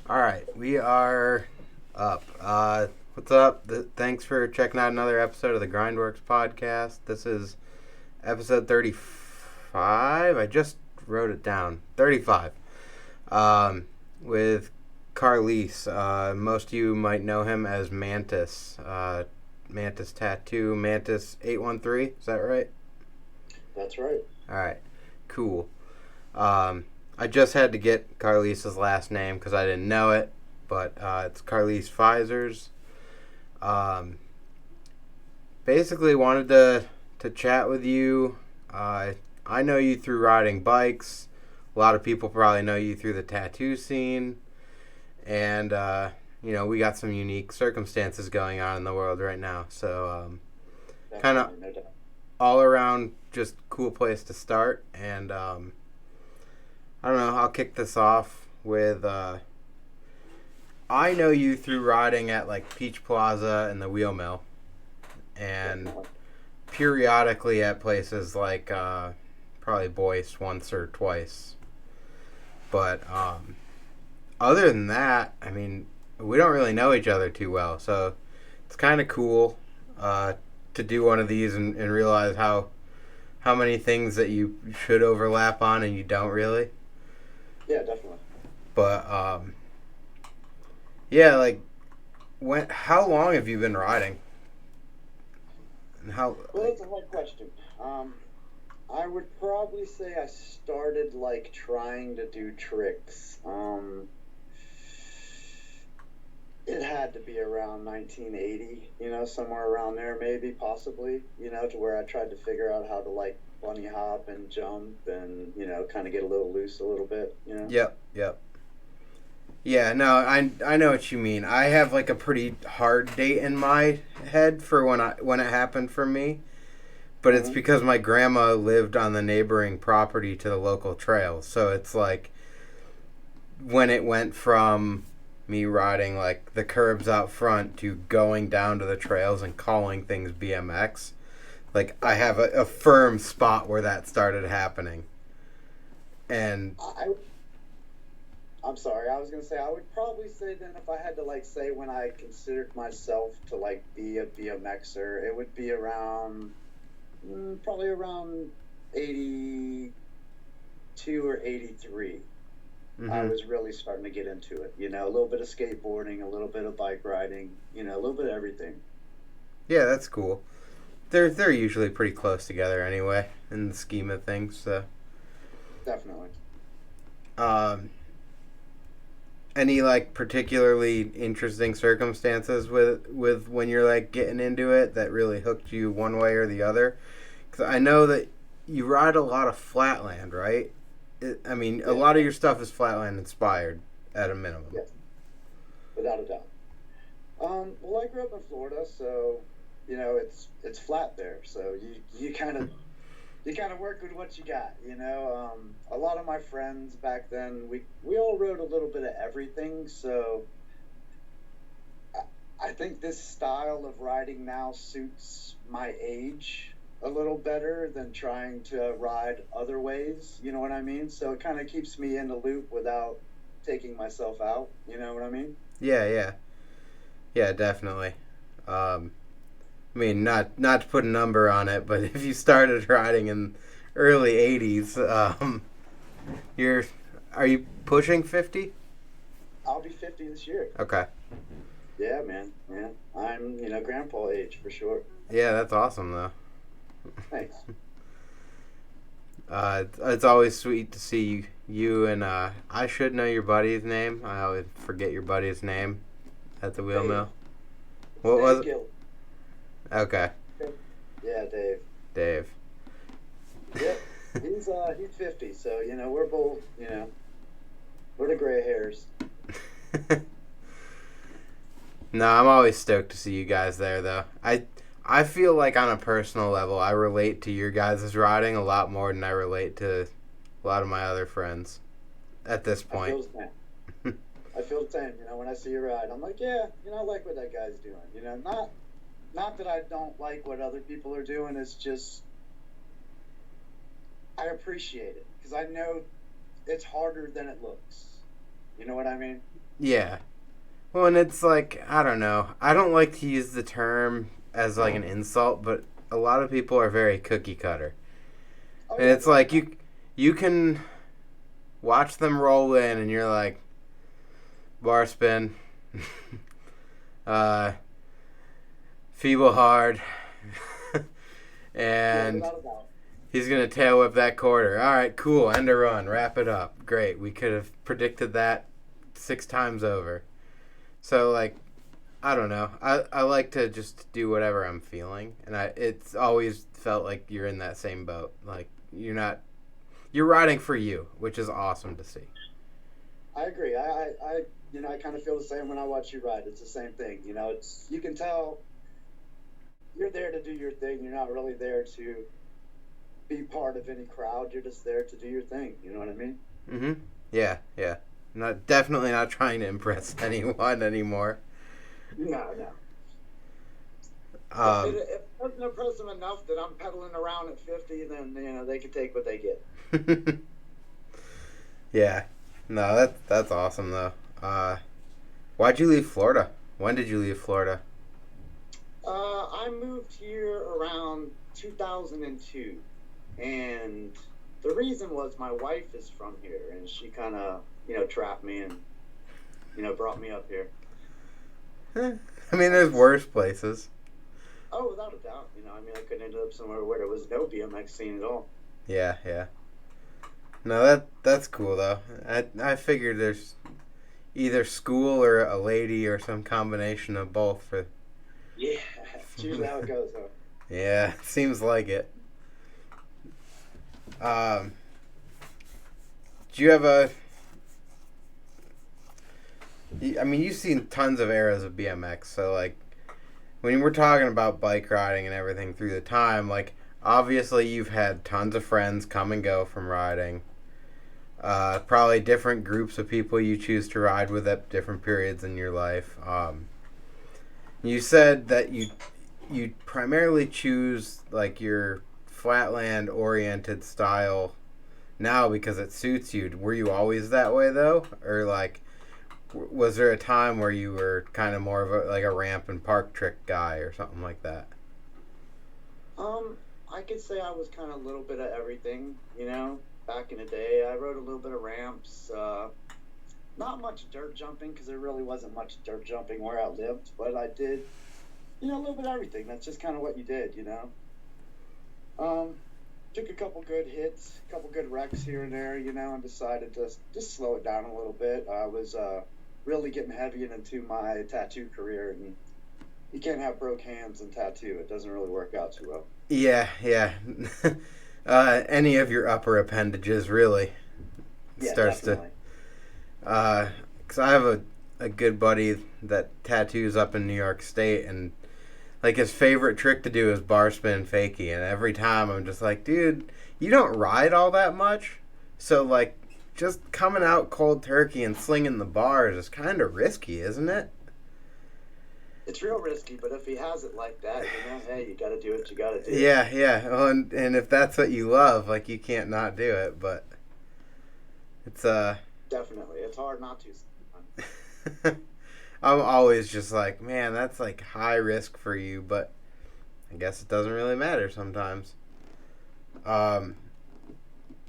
All right, we are up. What's up? Thanks for checking out another episode of the GrindWorks podcast. This is episode 35. I just wrote it down. 35. With Karlis. Most of you might know him as Mantis. Mantis Tattoo. Mantis 813. Is that right? That's right. All right. Cool. I just had to get Karlis' last name because I didn't know it, but it's Karlis Fisers. Basically, wanted to chat with you. I know you through riding bikes. A lot of people probably know you through the tattoo scene, and we got some unique circumstances going on in the world right now. So, kind of No doubt. all around, just cool place to start, and I don't know. I'll kick this off with I know you through riding at like Peach Plaza and the Wheel Mill, and periodically at places like probably Boyce once or twice. But other than that, I mean, we don't really know each other too well, so it's kind of cool to do one of these and realize how many things that you should overlap on and you don't really. Yeah, definitely. But yeah, like how long have you been riding? And how Well, like that's a hard question. I would probably say I started like trying to do tricks. It had to be around 1980, somewhere around there, maybe, possibly, to where I tried to figure out how to like bunny hop and jump and, kind of get a little loose a little bit. Yep. Yeah, no, I know what you mean. I have like a pretty hard date in my head for when it happened for me, but it's Hmm. because my grandma lived on the neighboring property to the local trail. So it's like when it went from me riding like the curbs out front to going down to the trails and calling things BMX. Like I have a firm spot where that started happening. And I, I'm sorry. I was gonna say I would probably say then if I had to like say when I considered myself to like be a BMXer, it would be around probably around 82 or 83. I mhm. was really starting to get into it. A little bit of skateboarding, a little bit of bike riding, a little bit of everything. Yeah, that's cool. They're usually pretty close together anyway in the scheme of things. So, Definitely. um, any like particularly interesting circumstances with when you're like getting into it that really hooked you one way or the other? Because I know that you ride a lot of flatland, right? I mean, a Yeah. lot of your stuff is flatland inspired at a minimum. Yes. Without a doubt. Well, I grew up in Florida, so it's flat there. So you kind of work with what you got. A lot of my friends back then, we all rode a little bit of everything. So I think this style of riding now suits my age a little better than trying to ride other ways. You know what I mean? So it kind of keeps me in the loop without taking myself out. You know what I mean? Yeah, definitely. Um, I mean, not to put a number on it, but if you started riding in early '80s, you're are you pushing 50? I'll be 50 this year. Okay. Yeah, man. Yeah, I'm grandpa age for sure. Yeah, that's awesome though. Thanks. It's always sweet to see you and I should know your buddy's name. I always forget your buddy's name at the wheel Dave. mill. It's What was Dave it? Gill. Okay, Yeah, Dave. Dave. Yep. He's 50, so we're both we're the gray hairs. No, I'm always stoked to see you guys there though. I feel like on a personal level, I relate to your guys' riding a lot more than I relate to a lot of my other friends at this I point. feel the same. I feel the same. When I see a ride, I'm like, yeah, I like what that guy's doing. Not that I don't like what other people are doing. It's just I appreciate it because I know it's harder than it looks. You know what I mean? Yeah. Well, and it's like, I don't know. I don't like to use the term as like an insult, but a lot of people are very cookie cutter. Oh And yeah, it's like you can watch them roll in and you're like, bar spin, uh, feeble hard, yeah, and without a doubt. he's going to tail whip that quarter. All right, cool, end a run, wrap it up. Great. We could have predicted that 6 times over. So, like, I don't know. I like to just do whatever I'm feeling, and it's always felt like you're in that same boat. Like you're riding for you, which is awesome to see. I agree. I kind of feel the same when I watch you ride. It's the same thing. It's you can tell you're there to do your thing. You're not really there to be part of any crowd. You're just there to do your thing. You know what I mean? Mhm. Yeah, yeah. Definitely not trying to impress anyone anymore. No, no. If Um. it doesn't impress them enough that I'm pedaling around at 50, then they can take what they get. Yeah. No, that's awesome though. Why'd you leave Florida? When did you leave Florida? I moved here around 2002, and the reason was my wife is from here, and she kind of trapped me and brought me up here. I mean, there's worse places. Oh, without a doubt. I could end up somewhere where there was no BMX scene at all. Yeah, yeah. No, that's cool though. I figured there's either school or a lady or some combination of both for. Yeah, it's usually how it goes, huh? Yeah, seems like it. Um, do you have a? I mean, you've seen tons of eras of BMX, so like, when we're talking about bike riding and everything through the time, like, obviously you've had tons of friends come and go from riding. Probably different groups of people you choose to ride with at different periods in your life. You said that you primarily choose like your flatland oriented style now because it suits you. Were you always that way though, or like was there a time where you were kind of more of a ramp and park trick guy or something like that? I could say I was kind of a little bit of everything, Back in the day, I rode a little bit of ramps, not much dirt jumping because there really wasn't much dirt jumping where I lived, but I did, a little bit of everything. That's just kind of what you did. Took a couple good hits, a couple good wrecks here and there, and decided to just slow it down a little bit. I was really getting heavy into my tattoo career, and you can't have broke hands and tattoo. It doesn't really work out too well. Yeah, yeah. Any of your upper appendages really Yeah, starts definitely. because I have a good buddy that tattoos up in New York State, and like his favorite trick to do is bar spin fakie, and every time I'm just like, dude, you don't ride all that much, so like just coming out cold turkey and slinging the bars is kind of risky, isn't it? It's real risky, but if he has it like that, hey, you got to do what you got to do. Yeah, yeah. Well, and if that's what you love, like you can't not do it. But it's Definitely, it's hard not to. I'm always just like, man, that's like high risk for you, but I guess it doesn't really matter sometimes. Um,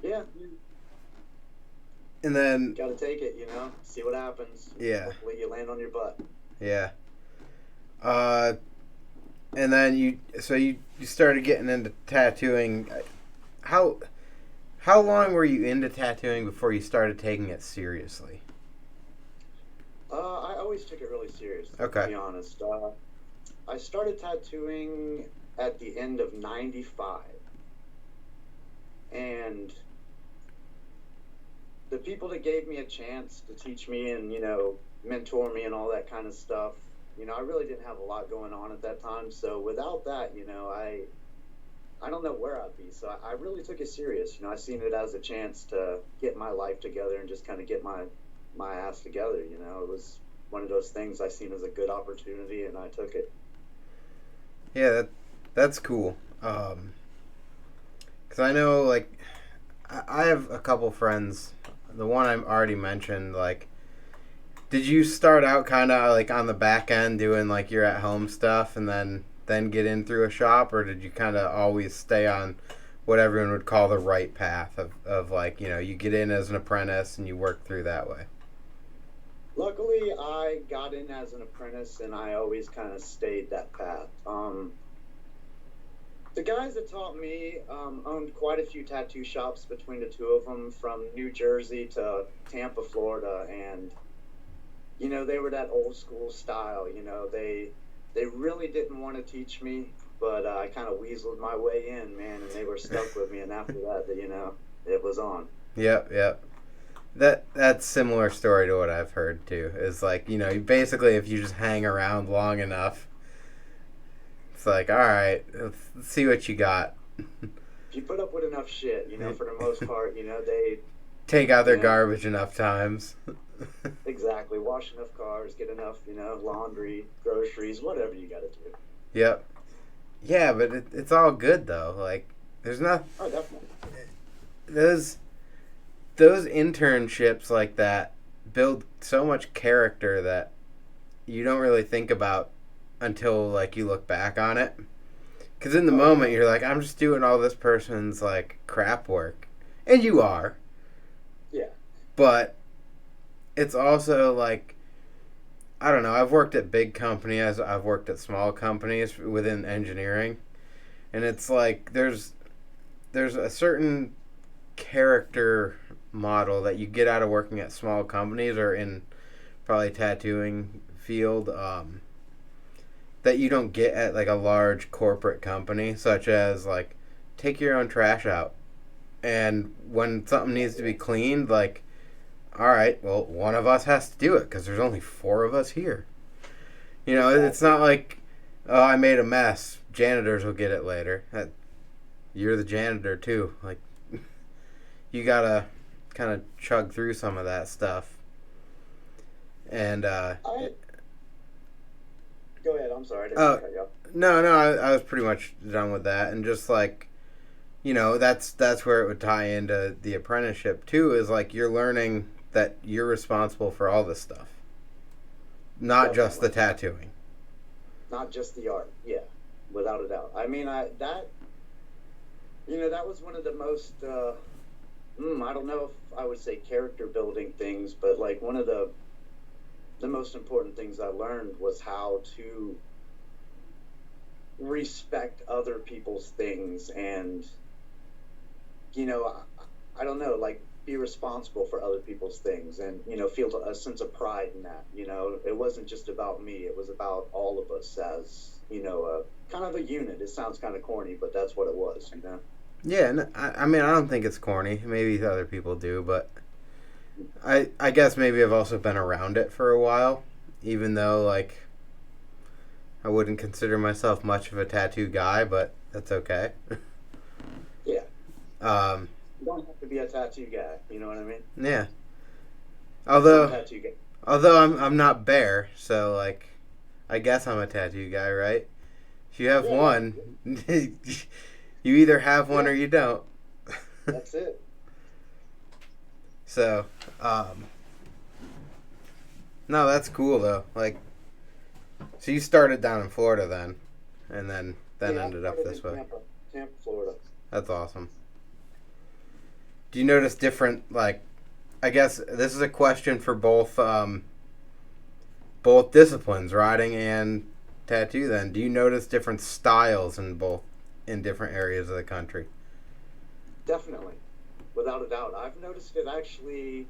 Yeah, and then got to take it. See what happens. yeah, Hopefully, you land on your butt. yeah. Uh, and then you started getting into tattooing. How how long were you into tattooing before you started taking it seriously? I always took it really seriously, to Okay. be honest. I started tattooing at the end of '95, and the people that gave me a chance to teach me and mentor me and all that kind of stuff, I really didn't have a lot going on at that time. So without that, I don't know where I'd be. So I really took it serious. I seen it as a chance to get my life together and just kind of get my ass together. It was one of those things I seen as a good opportunity, and I took it. Yeah, that's cool. Cause I know like I have a couple friends. The one I already mentioned, like Did you start out kind of like on the back end doing like your at home stuff and then get in through a shop, or did you kind of always stay on what everyone would call the right path of like, you know, you get in as an apprentice and you work through that way? Luckily, I got in as an apprentice, and I always kind of stayed that path. The guys that taught me owned quite a few tattoo shops between the two of them, from New Jersey to Tampa, Florida, and you know, they were that old school style. You know, they really didn't want to teach me, but I kind of weaseled my way in, man, and they were stuck with me. And after that, you know, it was on. Yep, yep. That's similar story to what I've heard too. Is like, you know, basically if you just hang around long enough, it's like, all right, let's see what you got. If you put up with enough shit, you know, for the most part, you know, they take out their garbage enough times. Exactly. Wash enough cars, get enough, you know, laundry, groceries, whatever you got to do. Yep. Yeah, but it's all good though. Like, there's not. Oh, definitely. Those internships like that build so much character that you don't really think about until like you look back on it. Because in the moment you're like, I'm just doing all this person's like crap work, and you are. Yeah. But it's also like, I don't know. I've worked at big companies. I've worked at small companies within engineering, and it's like there's a certain character model that you get out of working at small companies or in probably tattooing field that you don't get at like a large corporate company, such as like take your own trash out, and when something needs to be cleaned, like, all right, well, one of us has to do it because there's only 4 of us here. You know, it's not like, oh, I made a mess, janitors will get it later. You're the janitor too. Like, you gotta kind of chug through some of that stuff. And go ahead. I'm sorry. I didn't cut you off. No, I was pretty much done with that, and just like, you know, that's where it would tie into the apprenticeship too. Is like you're learning that you're responsible for all this stuff, not just the tattooing, not just the art. Yeah, without a doubt. I mean, that was one of the most. I don't know if I would say character building things, but like one of the most important things I learned was how to respect other people's things, and you know, I don't know, like be responsible for other people's things, and you know, feel a sense of pride in that. You know, it wasn't just about me; it was about all of us as, you know, kind of a unit. It sounds kind of corny, but that's what it was. You know. Yeah, I mean, I don't think it's corny. Maybe other people do, but I guess maybe I've also been around it for a while, even though, like, I wouldn't consider myself much of a tattoo guy, but that's okay. Yeah. You don't have to be a tattoo guy, you know what I mean? Yeah. Although I'm not bare, so, like, I guess I'm a tattoo guy, right? If you have one... You either have one or you don't. That's it. So, no, that's cool though. Like, so you started down in Florida then, and then ended up this way. Tampa, Florida. That's awesome. Do you notice different, like, I guess this is a question for both disciplines, riding and tattoo then. Do you notice different styles in different areas of the country? Definitely, without a doubt. I've noticed it actually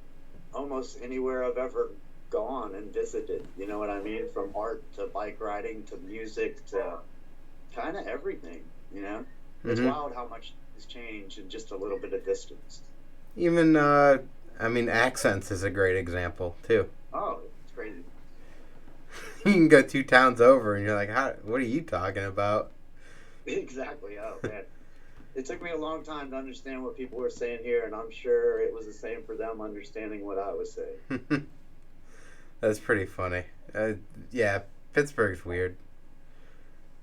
almost anywhere I've ever gone and visited. You know what I mean? From art to bike riding to music to kind of everything. You know, it's wild how much has changed in just a little bit of distance. Even I mean, accents is a great example too. Oh, it's crazy. You can go 2 towns over and you're like, what are you talking about? Exactly. Oh man, it took me a long time to understand what people were saying here, and I'm sure it was the same for them understanding what I was saying. That's pretty funny. Yeah, Pittsburgh's weird.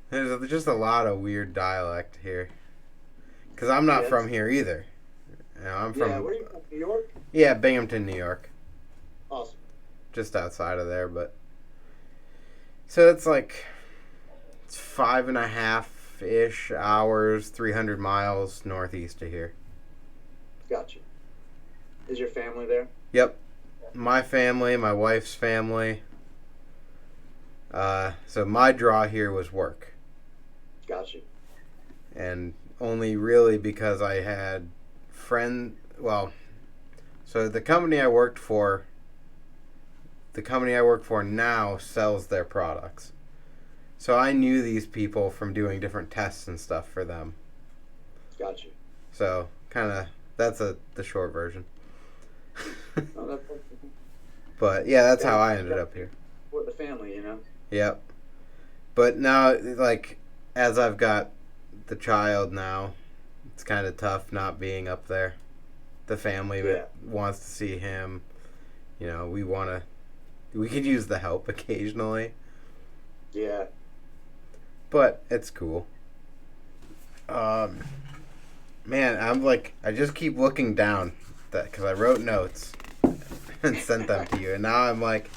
There's just a lot of weird dialect here. Because I'm not from here either. You know, I'm from... Yeah, where are you from? New York? Yeah, Binghamton, New York. Awesome. just outside of there, but so it's like it's 5.5-ish hours, 300 miles northeast of here. Gotcha. Is your family there? Yep. My family, my wife's family. So my draw here was work. Gotcha. And only really because I had so the company I work for now sells their products. So I knew these people from doing different tests and stuff for them. Gotcha. So kind of that's the short version. But yeah, that's how I ended up here. With the family, you know. Yep. But now, like, as I've got the child now, it's kind of tough not being up there. The family wants to see him. You know, we could use the help occasionally. Yeah. But it's cool. Man, I just keep looking down because I wrote notes and sent them to you, and now I'm like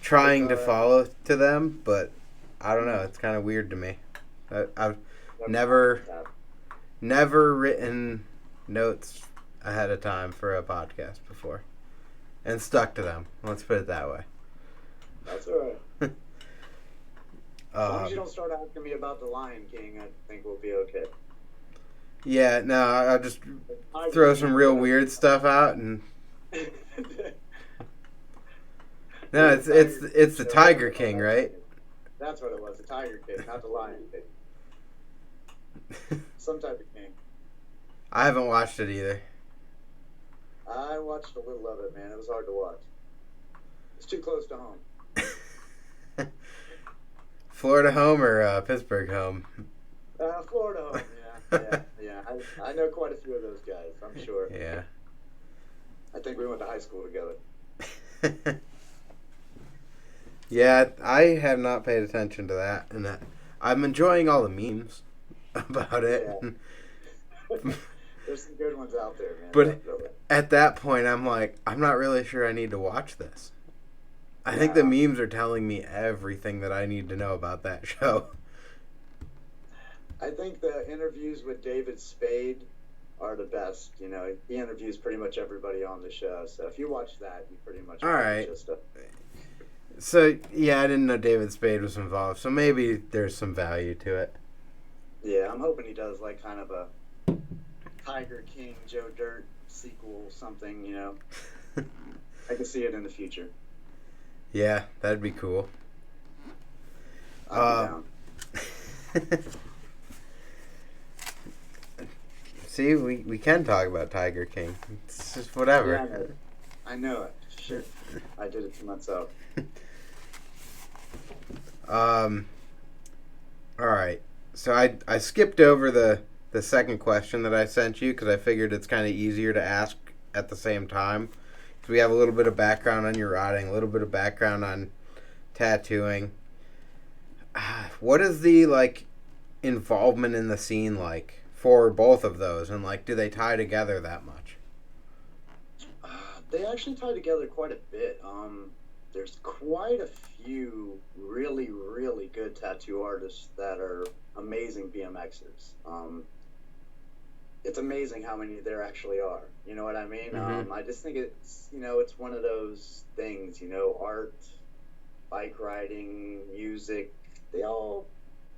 trying to follow to them, but I don't know. It's kind of weird to me. I've never written notes ahead of time for a podcast before, and stuck to them. Let's put it that way. That's all right. As long as you don't start asking me about the Lion King, I think we'll be okay. Yeah, no, I'll just throw some real weird stuff out and. No, it's the Tiger King, right? That's what it was, the Tiger King, not the Lion King. Some type of king. I haven't watched it either. I watched a little of it, man. It was hard to watch. It's too close to home. Florida home or Pittsburgh home? Florida home, yeah. I know quite a few of those guys, I'm sure. Yeah. I think we went to high school together. Yeah, I have not paid attention to that, and I'm enjoying all the memes about it. Yeah. There's some good ones out there, man. But definitely. At that point, I'm like, I'm not really sure I need to watch this. I think the memes are telling me everything that I need to know about that show. I think the interviews with David Spade are the best. You know, he interviews pretty much everybody on the show. So if you watch that, you pretty much all right. So yeah, I didn't know David Spade was involved. So maybe there's some value to it. Yeah, I'm hoping he does like kind of a Tiger King, Joe Dirt sequel, something. You know, I can see it in the future. Yeah, that'd be cool. I'm down. See, we can talk about Tiger King. It's just whatever. Yeah, I know it. Sure. I did it to myself. Alright. So I skipped over the second question that I sent you because I figured it's kind of easier to ask at the same time. So we have a little bit of background on your riding, a little bit of background on tattooing. What is the, like, involvement in the scene like for both of those? And, like, do they tie together that much? They actually tie together quite a bit. There's quite a few really, really good tattoo artists that are amazing BMXers. It's amazing how many there actually are. You know what I mean? Mm-hmm. I just think it's, you know, it's one of those things, you know, art, bike riding, music, they all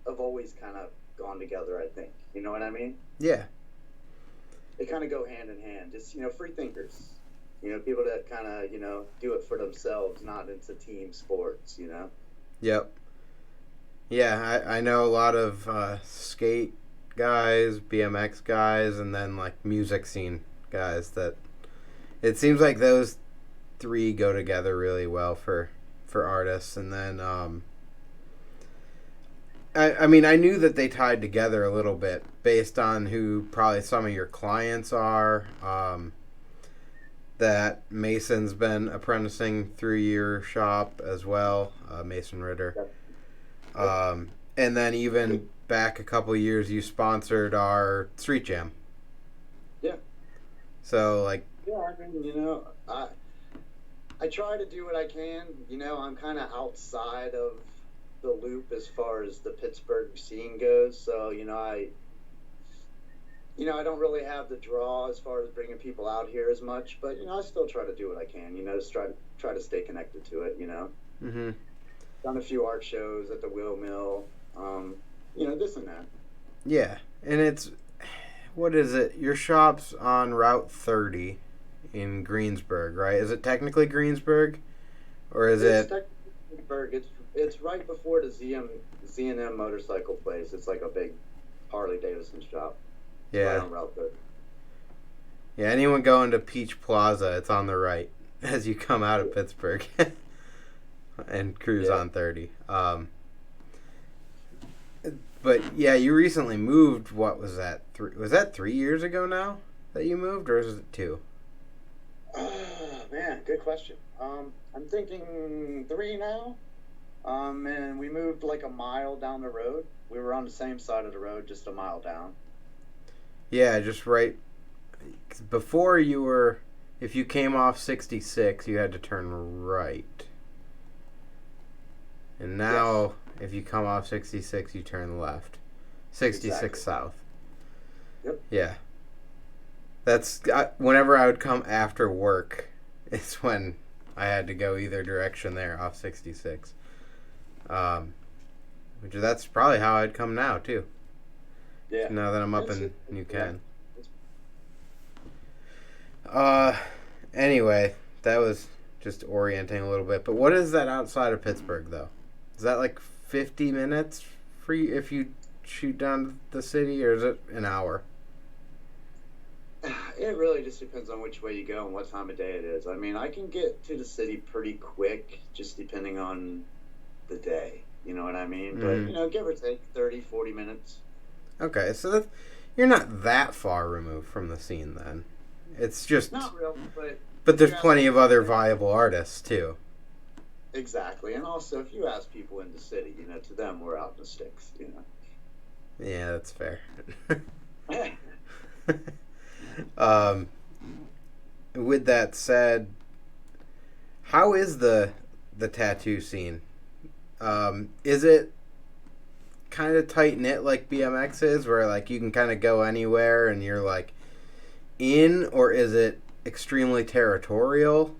have always kind of gone together, I think. You know what I mean? Yeah. They kind of go hand in hand. Just, you know, free thinkers. You know, people that kind of, you know, do it for themselves, not into team sports, you know? Yep. Yeah, I know a lot of skate guys, BMX guys, and then, like, music scene guys that it seems like those three go together really well for artists. And then, I mean, I knew that they tied together a little bit based on who probably some of your clients are. That Mason's been apprenticing through your shop as well, Mason Ritter. And then even back a couple years, you sponsored our Street Jam. Yeah. So, like... Yeah, I mean, you know, I try to do what I can. You know, I'm kind of outside of the loop as far as the Pittsburgh scene goes. So, I don't really have the draw as far as bringing people out here as much. But I still try to do what I can. Just try to stay connected to it. Mm-hmm. Done a few art shows at the Wheel Mill. This and that. Yeah, and what is it? Your shop's on Route 30 in Greensburg, right? Is it technically Greensburg, or is It's it? Pittsburgh. It's right before the Z&M motorcycle place. It's like a big Harley Davidson shop. It's right Yeah, on Route 30. yeah. Anyone going to Peach Plaza, it's on the right as you come out of Pittsburgh and cruise Yeah. on 30. But yeah, you recently moved. What was that? Was that 3 years ago now that you moved, or is it 2? Oh, man, good question. I'm thinking 3 now. And we moved like a mile down the road. We were on the same side of the road, just a mile down. Yeah, just right. 'Cause before you were, if you came off 66, you had to turn right. And now, if you come off 66, you turn left. 66 Exactly. south. Yep. Yeah. Whenever I would come after work, it's when I had to go either direction there off 66. That's probably how I'd come now, too. Yeah. Now that I'm up It's- in New Ken. it's- Anyway, that was just orienting a little bit. But what is that outside of Pittsburgh, though? Is that like 50 minutes for you if you shoot down the city, or is it an hour? It really just depends on which way you go and what time of day it is. I mean, I can get to the city pretty quick, just depending on the day. You know what I mean? Mhm. But, give or take 30, 40 minutes. Okay, so you're not that far removed from the scene then. It's just, Not real, but there's yeah. plenty of other viable artists too. Exactly. And also, if you ask people in the city, to them, we're out in the sticks, Yeah, that's fair. Yeah. With that said, how is the tattoo scene? Is it kind of tight knit like BMX is, where like you can kind of go anywhere and you're like in, or is it extremely territorial?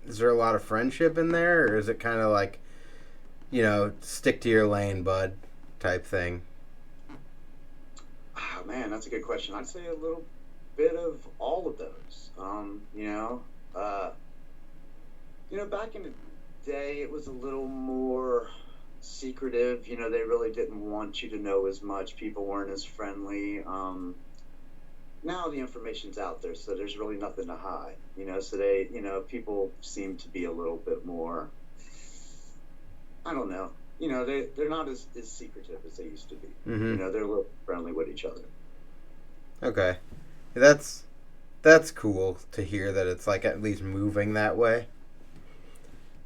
Is there a lot of friendship in there, or is it kind of like, stick to your lane, bud, type thing? Oh, man, that's a good question. I'd say a little bit of all of those. Back in the day, it was a little more secretive. They really didn't want you to know as much. People weren't as friendly. Now the information's out there, so there's really nothing to hide. So people seem to be a little bit more, I don't know. They're not as secretive as they used to be. Mm-hmm. They're a little friendly with each other. Okay, that's cool to hear that it's like at least moving that way.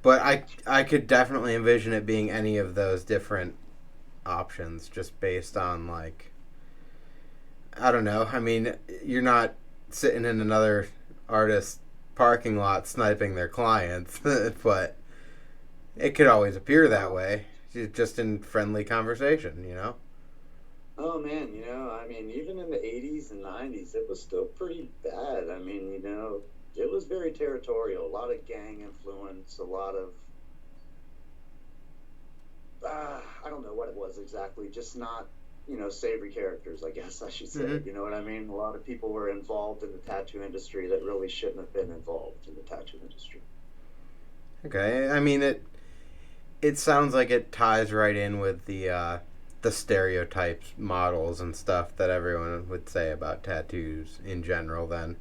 But I could definitely envision it being any of those different options, just based on like, I don't know. I mean, you're not sitting in another artist's parking lot sniping their clients, but it could always appear that way, just in friendly conversation, Oh man, I mean, even in the 80s and 90s, it was still pretty bad. I mean, it was very territorial, a lot of gang influence, a lot of, I don't know what it was exactly, just not, savory characters, I guess I should say. Mm-hmm. You know what I mean? A lot of people were involved in the tattoo industry that really shouldn't have been involved in the tattoo industry. Okay, I mean it sounds like it ties right in with the stereotypes, models, and stuff that everyone would say about tattoos in general. Then,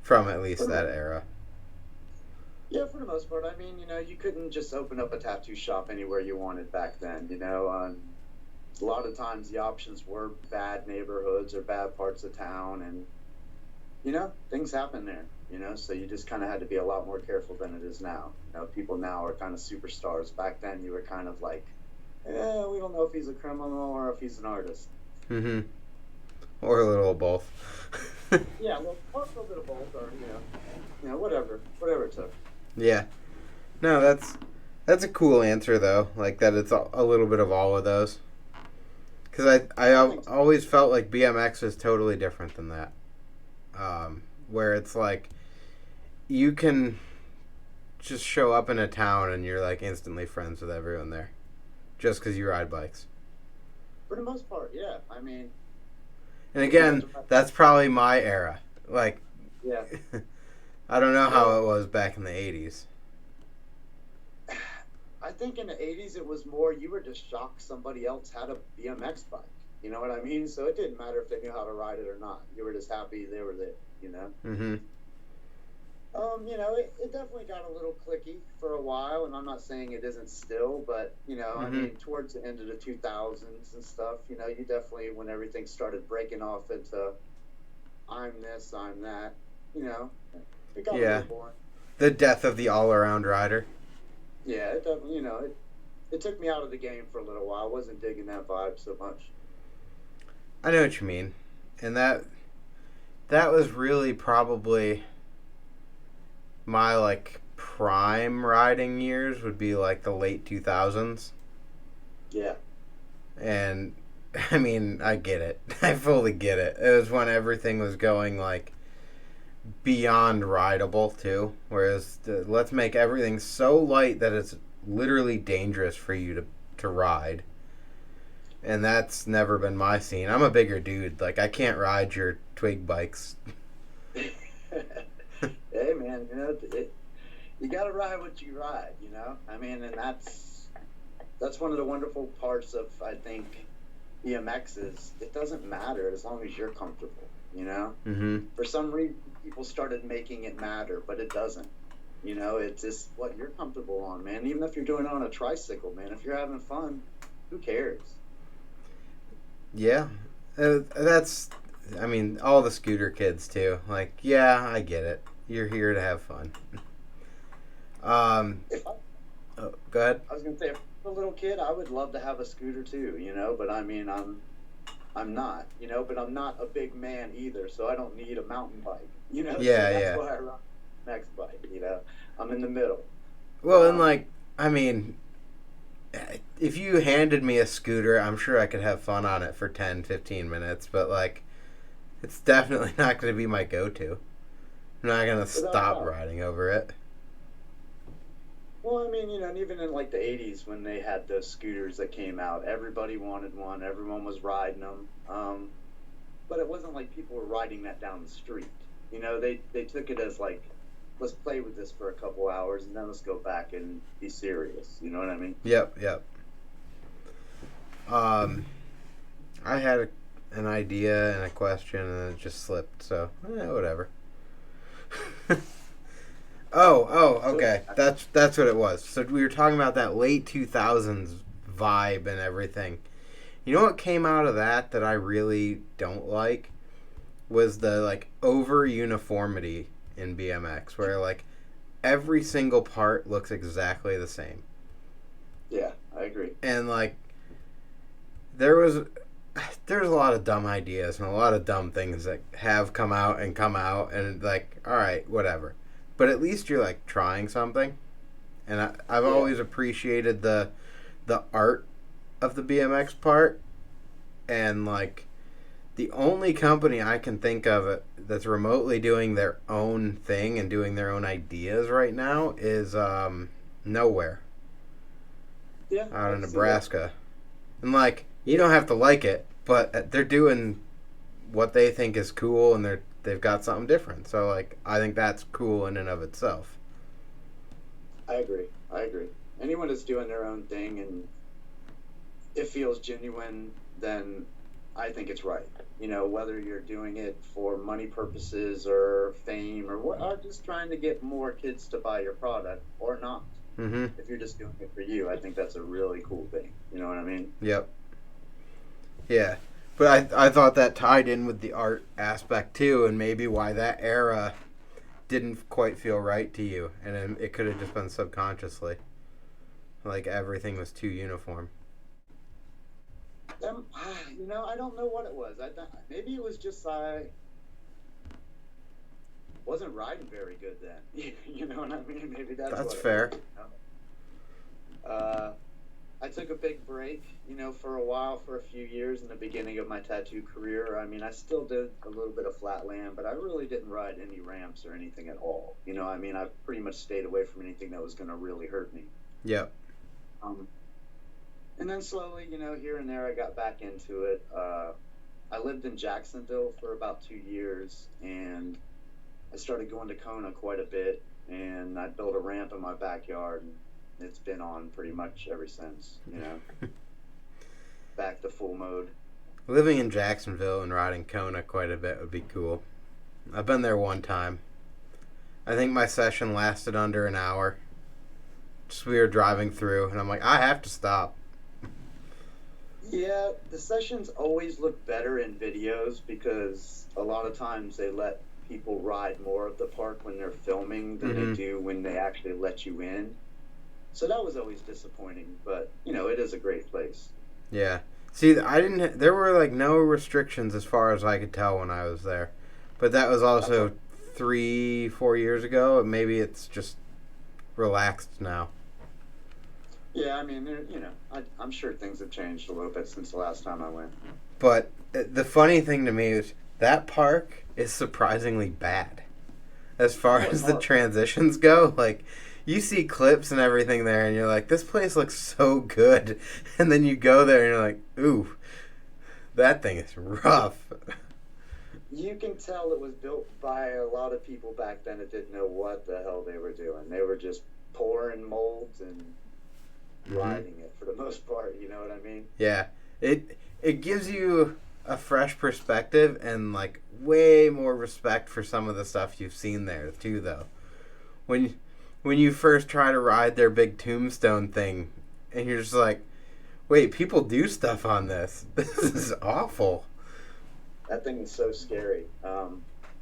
from at least that era. Yeah, for the most part. I mean, you couldn't just open up a tattoo shop anywhere you wanted back then. A lot of times the options were bad neighborhoods or bad parts of town, and things happen there. So you just kind of had to be a lot more careful than it is now. People now are kind of superstars. Back then, you were kind of like, we don't know if he's a criminal or if he's an artist. Mm-hmm. Or a little of both. Yeah, well, or a little bit of both, or whatever it took. Yeah. No, that's a cool answer though. Like that, it's a little bit of all of those. Because I think so. always felt like BMX is totally different than that. Where it's like you can just show up in a town and you're like instantly friends with everyone there, just because you ride bikes. For the most part, yeah. I mean, And you know, again, that's probably my era. Like, yeah. I don't know how Well, it was back in the '80s. I think in the '80s it was more you were just shocked somebody else had a BMX bike. You know what I mean? So it didn't matter if they knew how to ride it or not. You were just happy they were there. You know. Mm-hmm. It definitely got a little clicky for a while, and I'm not saying it isn't still, but I Mm-hmm. mean, towards the end of the 2000s and stuff, you definitely when everything started breaking off into I'm this, I'm that, you know, it got a Yeah. little boring. The death of the all-around rider. Yeah, it definitely, it took me out of the game for a little while. I wasn't digging that vibe so much. I know what you mean, and that was really probably my like prime riding years would be like the late 2000s. Yeah, And I mean, I get it. I fully get it. It was when everything was going like beyond rideable too. Whereas let's make everything so light that it's literally dangerous for you to ride. And that's never been my scene. I'm a bigger dude. Like I can't ride your twig bikes. hey man, you got to ride what you ride. I mean, and that's one of the wonderful parts of I think BMX is it doesn't matter as long as you're comfortable. Mm-hmm. For some reason, people started making it matter, but it doesn't. It's just what you're comfortable on, man. Even if you're doing it on a tricycle, man, if you're having fun, who cares? Yeah, that's. I mean, all the scooter kids too. Like, yeah, I get it. You're here to have fun. If I, Oh, go ahead. I was gonna say, if I'm a little kid, I would love to have a scooter too, But I mean, I'm not, But I'm not a big man either, so I don't need a mountain bike, So Yeah, that's yeah. why I ride next bike, I'm in the middle. Well, and Um, like, I mean, if you handed me a scooter, I'm sure I could have fun on it for 10, 15 minutes, but like, it's definitely not going to be my go-to. I'm not going to without a stop doubt. riding over it. Well, I mean, and even in like the '80s when they had those scooters that came out, everybody wanted one. Everyone was riding them. But it wasn't like people were riding that down the street. They took it as like, let's play with this for a couple hours and then let's go back and be serious. You know what I mean? Yep, yep. Um, I had an idea and a question, and it just slipped, so, whatever. So Okay. That's what it was. So we were talking about that late 2000s vibe and everything. You know what came out of that I really don't like was the like over uniformity in BMX, where like every single part looks exactly the same. yeah, I agree. And like there was there's a lot of dumb ideas and a lot of dumb things that have come out and like all right, whatever. But at least you're like trying something. And I've Yeah, always appreciated the art of the BMX part, and like the only company I can think of that's remotely doing their own thing and doing their own ideas right now is Nowhere yeah, out I in can see that. Nebraska. And like you Yeah, don't have to like it, but they're doing what they think is cool, and they've got something different. So like I think that's cool in and of itself. I agree. I agree. Anyone that's doing their own thing and it feels genuine, then I think it's right. Whether you're doing it for money purposes or fame or just trying to get more kids to buy your product or not. Mhm. If you're just doing it for you, I think that's a really cool thing. You know what I mean? Yep. Yeah. But I thought that tied in with the art aspect too, and maybe why that era didn't quite feel right to you, and it could have just been subconsciously, like everything was too uniform. I don't know what it was. Maybe it was just wasn't riding very good then. You know what I mean? Maybe That's fair. Was, you know? I took a big break, you know, for a while, for a few years in the beginning of my tattoo career. I mean, I still did a little bit of flat land, but I really didn't ride any ramps or anything at all. You know, I mean, I pretty much stayed away from anything that was going to really hurt me. Yep. And then slowly, you know, here and there, I got back into it. I lived in Jacksonville for about 2 years, and I started going to Kona quite a bit, and I built a ramp in my backyard, and it's been on pretty much ever since, you know. Back to full mode. Living in Jacksonville and riding Kona quite a bit would be cool. I've been there one time. I think my session lasted under an hour. Just we were driving through, and I'm like, I have to stop. Yeah, the sessions always look better in videos because a lot of times they let people ride more of the park when they're filming than they do when they actually let you in. So that was always disappointing, but, you know, it is a great place. Yeah. See, there were, like, no restrictions as far as I could tell when I was there. But that was also 3-4 years ago, and maybe it's just relaxed now. Yeah, I mean, you know, I'm sure things have changed a little bit since the last time I went. But the funny thing to me is that park is surprisingly bad. As far as the transitions go, like, you see clips and everything there, and you're like, this place looks so good. And then you go there, and you're like, ooh, that thing is rough. You can tell it was built by a lot of people back then that didn't know what the hell they were doing. They were just pouring molds and riding it for the most part, you know what I mean? Yeah. It gives you a fresh perspective and, like, way more respect for some of the stuff you've seen there, too, though. When you first try to ride their big tombstone thing, and you're just like, wait, people do stuff on this. This is awful. That thing is so scary.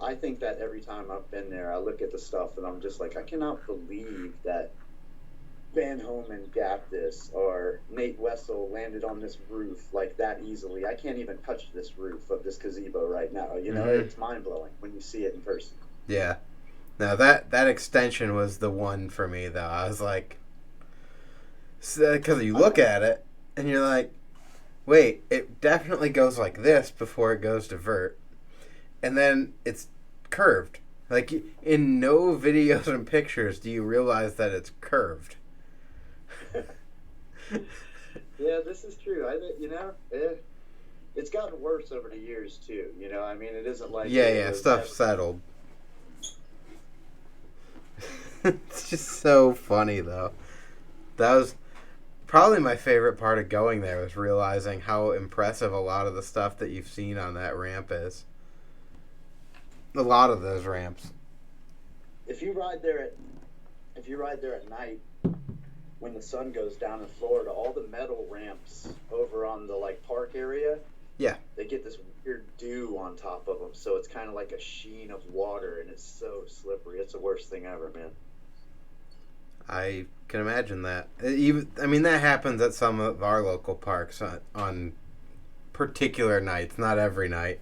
I think that every time I've been there, I look at the stuff and I'm just like, I cannot believe that Van Homan got this, or Nate Wessel landed on this roof like that easily. I can't even touch this roof of this gazebo right now. You know, it's mind-blowing when you see it in person. Yeah. No, that extension was the one for me, though. I was like, because you look at it, and you're like, wait, it definitely goes like this before it goes to vert. And then it's curved. Like, in no videos and pictures do you realize that it's curved. Yeah, this is true. You know, it's gotten worse over the years, too. You know, I mean, it isn't like... Yeah, stuff settled. It's just so funny, though. That was probably my favorite part of going there, was realizing how impressive a lot of the stuff that you've seen on that ramp is. A lot of those ramps. If you ride there at night, when the sun goes down in Florida, all the metal ramps over on the, like, park area, they get this weird dew on top of them, so it's kind of like a sheen of water, and it's so slippery. It's the worst thing ever, man. I can imagine that. That happens at some of our local parks on particular nights, not every night.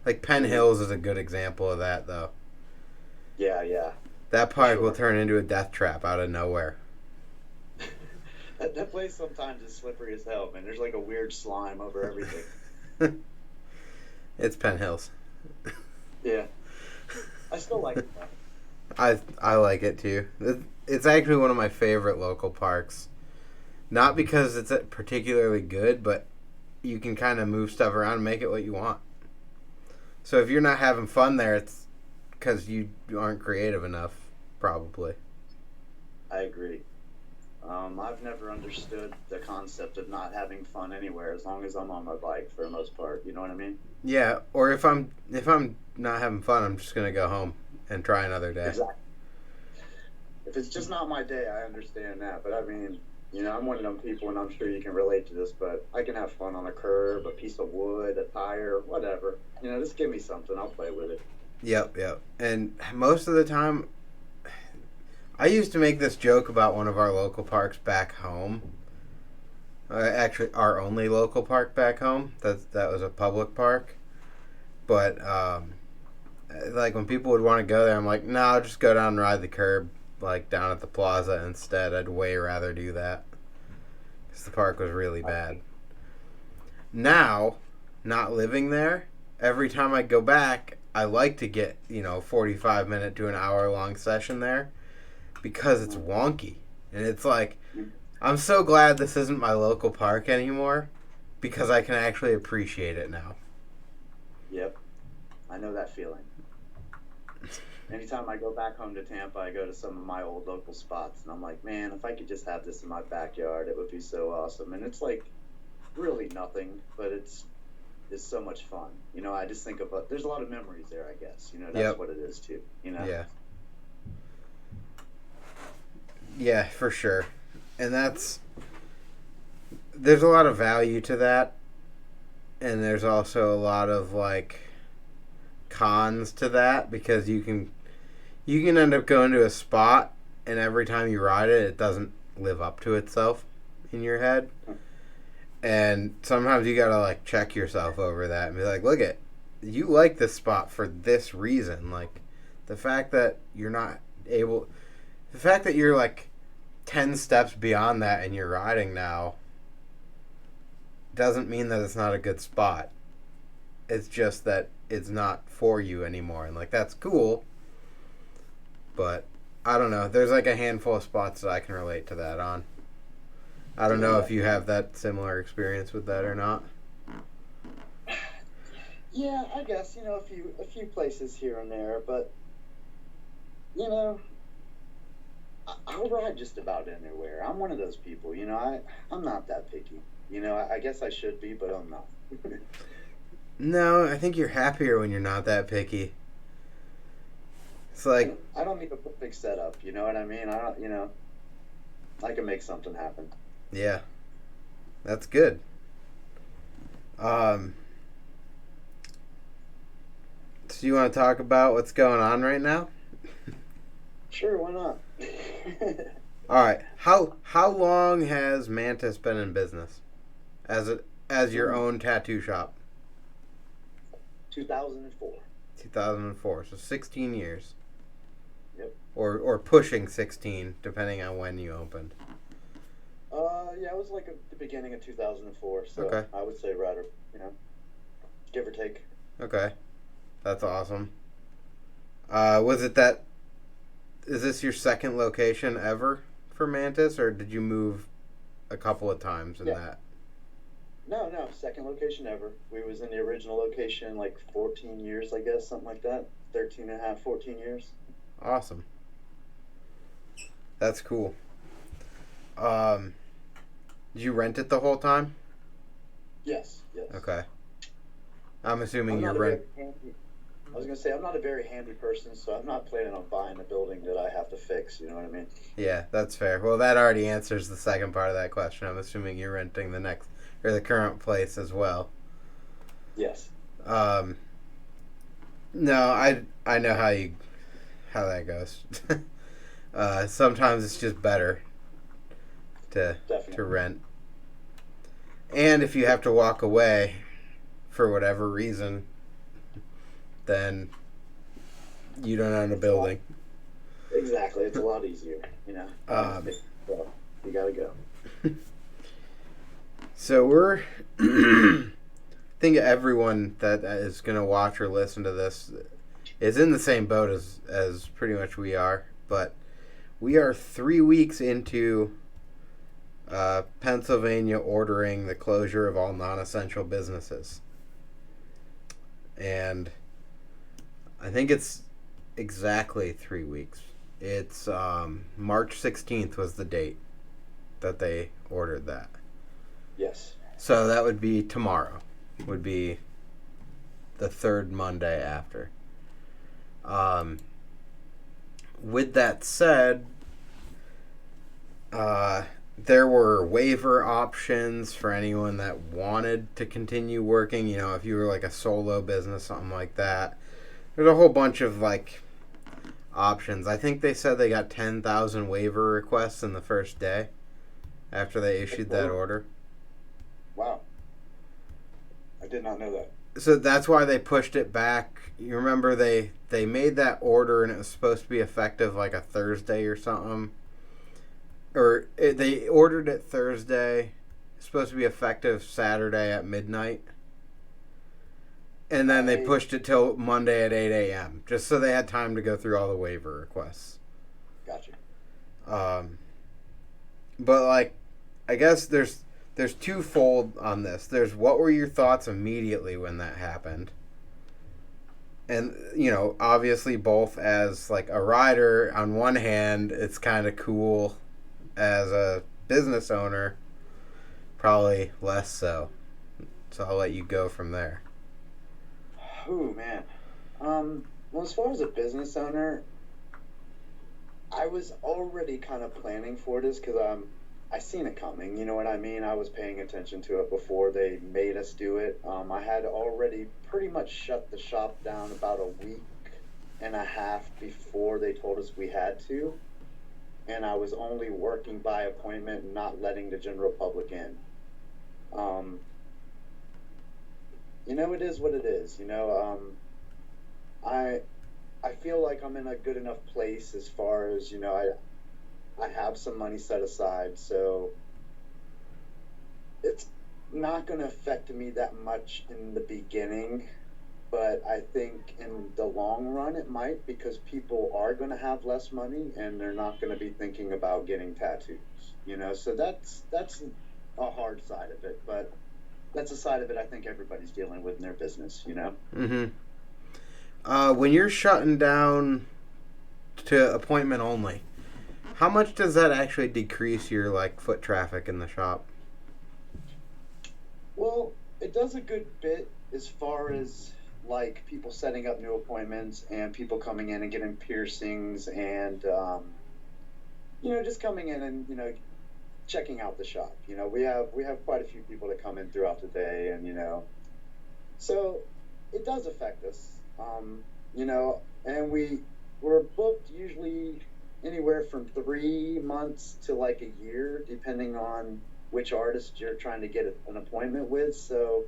Like Penn Hills is a good example of that, though. Yeah. That park will turn into a death trap out of nowhere. That place sometimes is slippery as hell, man. There's like a weird slime over everything. It's Penn Hills. Yeah. I still like it, though. I like it, too. It's actually one of my favorite local parks. Not because it's particularly good, but you can kind of move stuff around and make it what you want. So if you're not having fun there, it's because you aren't creative enough, probably. I agree. I've never understood the concept of not having fun anywhere as long as I'm on my bike for the most part. You know what I mean? Yeah, or if I'm not having fun, I'm just going to go home and try another day. Exactly. If it's just not my day, I understand that. But I mean, you know, I'm one of them people, and I'm sure you can relate to this, but I can have fun on a curb, a piece of wood, a tire, whatever. You know, just give me something. I'll play with it. Yep. And most of the time, I used to make this joke about one of our local parks back home. Actually, our only local park back home. That was a public park. But Like, when people would want to go there, I'm like, no, I'll just go down and ride the curb, like, down at the plaza instead. I'd way rather do that. Because the park was really bad. Now, not living there, every time I go back, I like to get, 45-minute to an hour-long session there because it's wonky. And it's like, I'm so glad this isn't my local park anymore because I can actually appreciate it now. Yep. I know that feeling. Anytime I go back home to Tampa, I go to some of my old local spots, and I'm like, man, if I could just have this in my backyard, it would be so awesome. And it's like really nothing, but it's so much fun. I just think about, there's a lot of memories there, I guess. That's what it is too. Yeah. Yeah, for sure. And there's a lot of value to that, and there's also a lot of like cons to that because you can end up going to a spot and every time you ride it, it doesn't live up to itself in your head. And sometimes you gotta like check yourself over that and be like, look at, you like this spot for this reason. Like the fact that you're like 10 steps beyond that and you're riding now doesn't mean that it's not a good spot. It's just that it's not for you anymore. And like, that's cool. But I don't know. There's like a handful of spots that I can relate to that on. I don't know if you have that similar experience with that or not. Yeah, I guess, a few places here and there, but I'll ride just about anywhere. I'm one of those people, I'm not that picky. I guess I should be, but I'm not. No, I think you're happier when you're not that picky. It's like, I don't need a perfect setup, you know what I mean? I don't, I can make something happen. Yeah. That's good. So you want to talk about what's going on right now? Sure, why not? All right. How long has Mantis been in business as your own tattoo shop? 2004. 2004. So 16 years. Yep. Or pushing 16, depending on when you opened. Yeah, it was like the beginning of 2004. So okay. I would say right, give or take. Okay, that's awesome. Is this your second location ever for Mantis, or did you move a couple of times in that? No, second location ever. We was in the original location like 14 years, I guess, something like that. 13 and a half, 14 years. Awesome. That's cool. Did you rent it the whole time? Yes. Okay. I'm assuming you're rent. I was going to say, I'm not a very handy person, so I'm not planning on buying a building that I have to fix, you know what I mean? Yeah, that's fair. Well, that already answers the second part of that question. I'm assuming you're renting the current place as well. Yes. No, I know how that goes. Sometimes it's just better to rent. And if you have to walk away for whatever reason, then you don't own a building. Exactly. It's a lot easier, So you gotta go. So we're I think everyone that is going to watch or listen to this is in the same boat as pretty much we are, but we are 3 weeks into Pennsylvania ordering the closure of all non-essential businesses. And I think it's exactly 3 weeks. It's March 16th was the date that they ordered that. Yes. So that would be tomorrow. Would be the third Monday after. With that said, there were waiver options for anyone that wanted to continue working. If you were like a solo business, something like that. There's a whole bunch of like options. I think they said they got 10,000 waiver requests in the first day after they issued that order. Wow. I did not know that. So that's why they pushed it back. You remember they made that order and it was supposed to be effective like a Thursday or something. They ordered it Thursday. It's supposed to be effective Saturday at midnight. And then they pushed it till Monday at 8 a.m. just so they had time to go through all the waiver requests. Gotcha. But like, I guess there's twofold on this. There's what were your thoughts immediately when that happened? And, you know, obviously both as like a rider, on one hand, it's kind of cool. As a business owner, probably less so. So I'll let you go from there. Oh, man. Well, as far as a business owner, I was already kind of planning for this because I seen it coming. You know what I mean? I was paying attention to it before they made us do it. I had already pretty much shut the shop down about a week and a half before they told us we had to. And I was only working by appointment and not letting the general public in. You know, it is what it is. You know, I feel like I'm in a good enough place as far as, you know, I have some money set aside, so it's not going to affect me that much in the beginning. But I think in the long run it might, because people are going to have less money and they're not going to be thinking about getting tattoos, you know. So that's a hard side of it, but that's a side of it I think everybody's dealing with in their business, you know. When you're shutting down to appointment only, how much does that actually decrease your like foot traffic in the shop? Well, it does a good bit as far as like people setting up new appointments and people coming in and getting piercings and you know, just coming in and, you know, checking out the shop. You know, we have quite a few people that come in throughout the day, and, you know, so it does affect us. You know, and we're booked usually anywhere from 3 months to like a year, depending on which artist you're trying to get an appointment with. So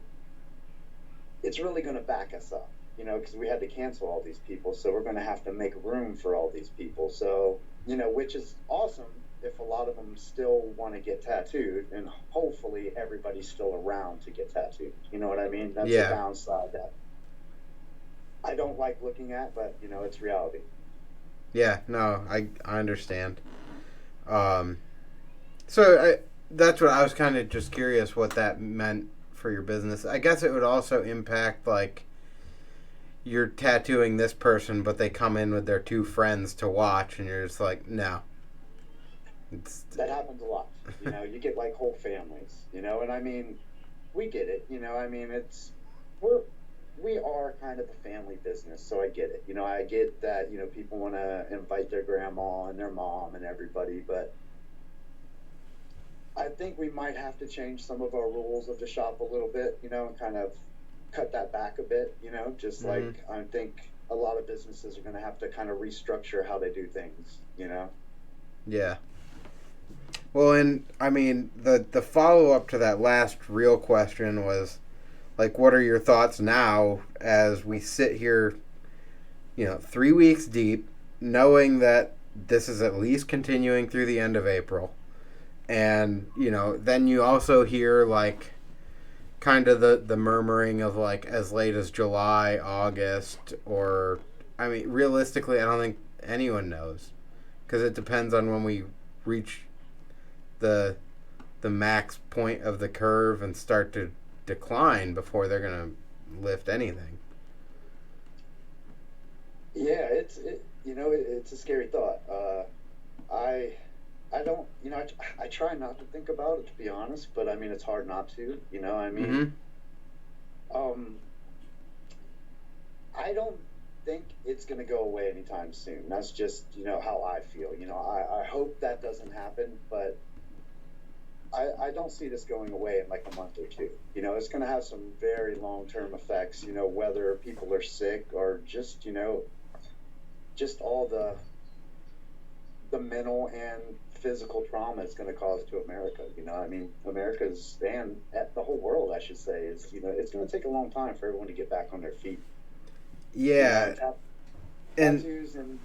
it's really going to back us up, you know, because we had to cancel all these people. So we're going to have to make room for all these people. So, you know, which is awesome if a lot of them still want to get tattooed, and hopefully everybody's still around to get tattooed. You know what I mean? That's the downside that I don't like looking at, but, you know, it's reality. Yeah, no, I understand. That's what I was kind of just curious what that meant for your business. I guess it would also impact, like, you're tattooing this person, but they come in with their two friends to watch, and you're just like, no. That happens a lot. You know, you get, like, whole families, you know, and I mean, we get it, you know, I mean, we are kind of a family business, so I get it. You know, I get that, you know, people want to invite their grandma and their mom and everybody, but I think we might have to change some of our rules of the shop a little bit, you know, and kind of cut that back a bit, you know, just like I think a lot of businesses are going to have to kind of restructure how they do things, you know? Yeah. Well, and I mean, the follow-up to that last real question was, like, what are your thoughts now as we sit here, you know, 3 weeks deep, knowing that this is at least continuing through the end of April? And, you know, then you also hear, like, kind of the murmuring of, like, as late as July, August, or, I mean, realistically, I don't think anyone knows. Because it depends on when we reach the max point of the curve and start to decline before they're gonna lift anything. Yeah, you know, it's a scary thought. I don't, you know, I try not to think about it, to be honest, but I mean, it's hard not to, you know, I mean, I don't think it's going to go away anytime soon. That's just, you know, how I feel. You know, I hope that doesn't happen, but I don't see this going away in like a month or two. You know, it's going to have some very long-term effects, you know, whether people are sick or just, you know, just all the mental and physical trauma it's going to cause to America. You know, I mean, America's, and at the whole world, I should say, is, you know, it's going to take a long time for everyone to get back on their feet. Yeah. You know, tattoos and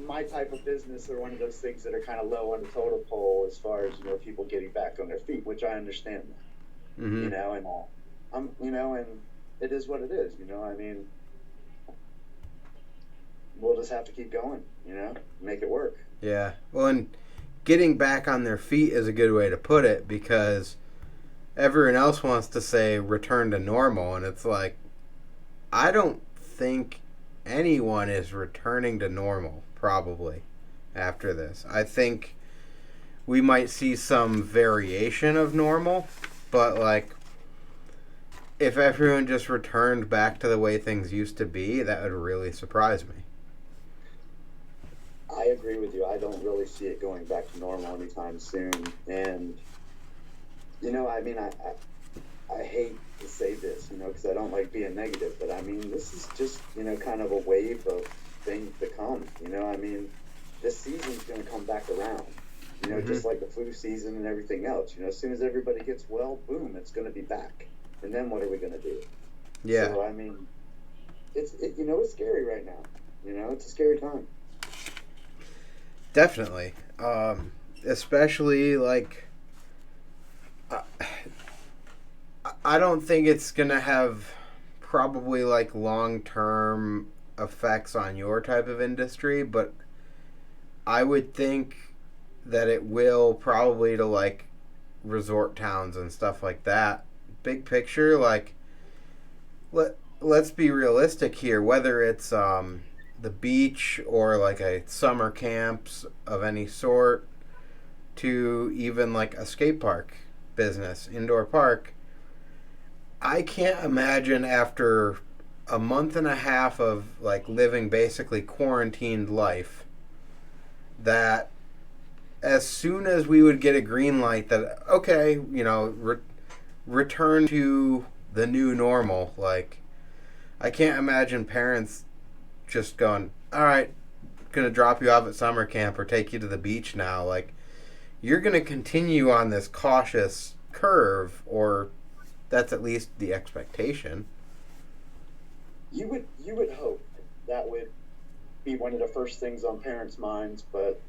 my type of business are one of those things that are kind of low on the totem pole as far as, you know, people getting back on their feet, which I understand that. Mm-hmm. You know, and you know, and it is what it is. You know, I mean, we'll just have to keep going. You know, make it work. Yeah. Well, and getting back on their feet is a good way to put it, because everyone else wants to say return to normal, and it's like, I don't think anyone is returning to normal probably after this. I think we might see some variation of normal, but like, if everyone just returned back to the way things used to be, that would really surprise me. I agree with you. I don't really see it going back to normal anytime soon. And, you know, I mean, I hate to say this, you know, because I don't like being negative, but I mean, this is just, you know, kind of a wave of things to come. You know, I mean, this season's going to come back around, you know, just like the flu season and everything else. You know, as soon as everybody gets well, boom, it's going to be back. And then what are we going to do? Yeah. So, I mean, you know, it's scary right now. You know, it's a scary time. Definitely. Especially, like, I don't think it's going to have probably, like, long-term effects on your type of industry, but I would think that it will probably to, like, resort towns and stuff like that. Big picture, like, let's be realistic here, whether it's the beach or like a summer camps of any sort, to even like a skate park business, indoor park. I can't imagine after a month and a half of like living basically quarantined life that as soon as we would get a green light that, okay, you know, return to the new normal, like, I can't imagine parents just going, all right, gonna drop you off at summer camp or take you to the beach now. Like, you're gonna continue on this cautious curve, or that's at least the expectation. You would hope that would be one of the first things on parents' minds, but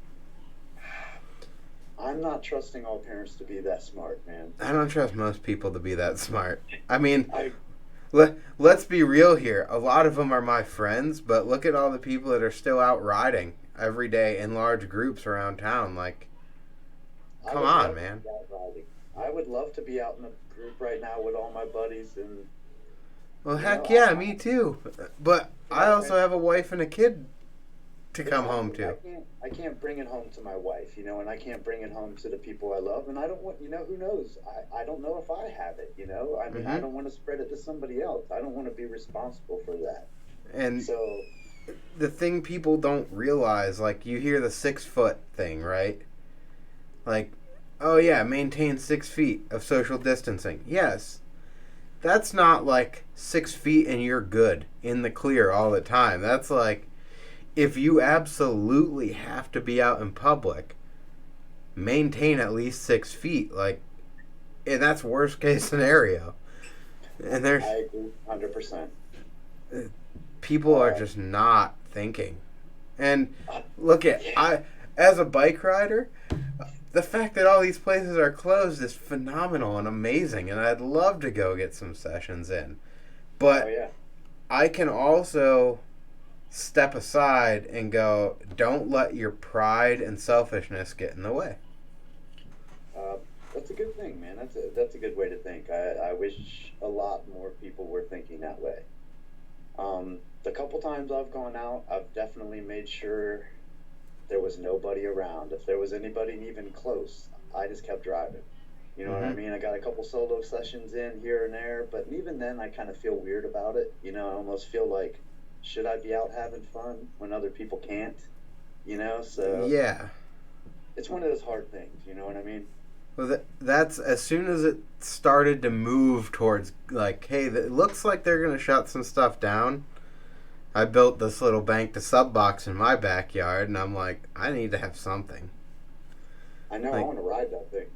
I'm not trusting all parents to be that smart, man. I don't trust most people to be that smart. I mean, let's be real here. A lot of them are my friends, but look at all the people that are still out riding every day in large groups around town. Like, come on, man. I would love to be out in a group right now with all my buddies. And well, heck yeah, me too. But I also have a wife and a kid to come home to. I can't bring it home to my wife, you know, and I can't bring it home to the people I love, and I don't want, you know, who knows? I don't know if I have it, you know. I mean, I don't want to spread it to somebody else. I don't want to be responsible for that. And so, the thing people don't realize, like, you hear the 6 foot thing, right? Like, oh yeah, maintain 6 feet of social distancing. Yes. That's not like 6 feet and you're good in the clear all the time. That's like, if you absolutely have to be out in public, maintain at least 6 feet. Like, and that's worst case scenario. And there's, I agree 100%. People are just not thinking. And look at, as a bike rider, the fact that all these places are closed is phenomenal and amazing, and I'd love to go get some sessions in. But I can also step aside and go, don't let your pride and selfishness get in the way. That's a good thing, man. That's a good way to think. I wish a lot more people were thinking that way. The couple times I've gone out, I've definitely made sure there was nobody around. If there was anybody even close, I just kept driving. You know what I mean? I got a couple solo sessions in here and there, but even then I kind of feel weird about it. You know, I almost feel like, should I be out having fun when other people can't? You know, so yeah, it's one of those hard things. You know what I mean? Well, that's as soon as it started to move towards like, hey, it looks like they're gonna shut some stuff down. I built this little bank to sub box in my backyard, and I'm like, I need to have something. I know. I Like, want to ride that thing.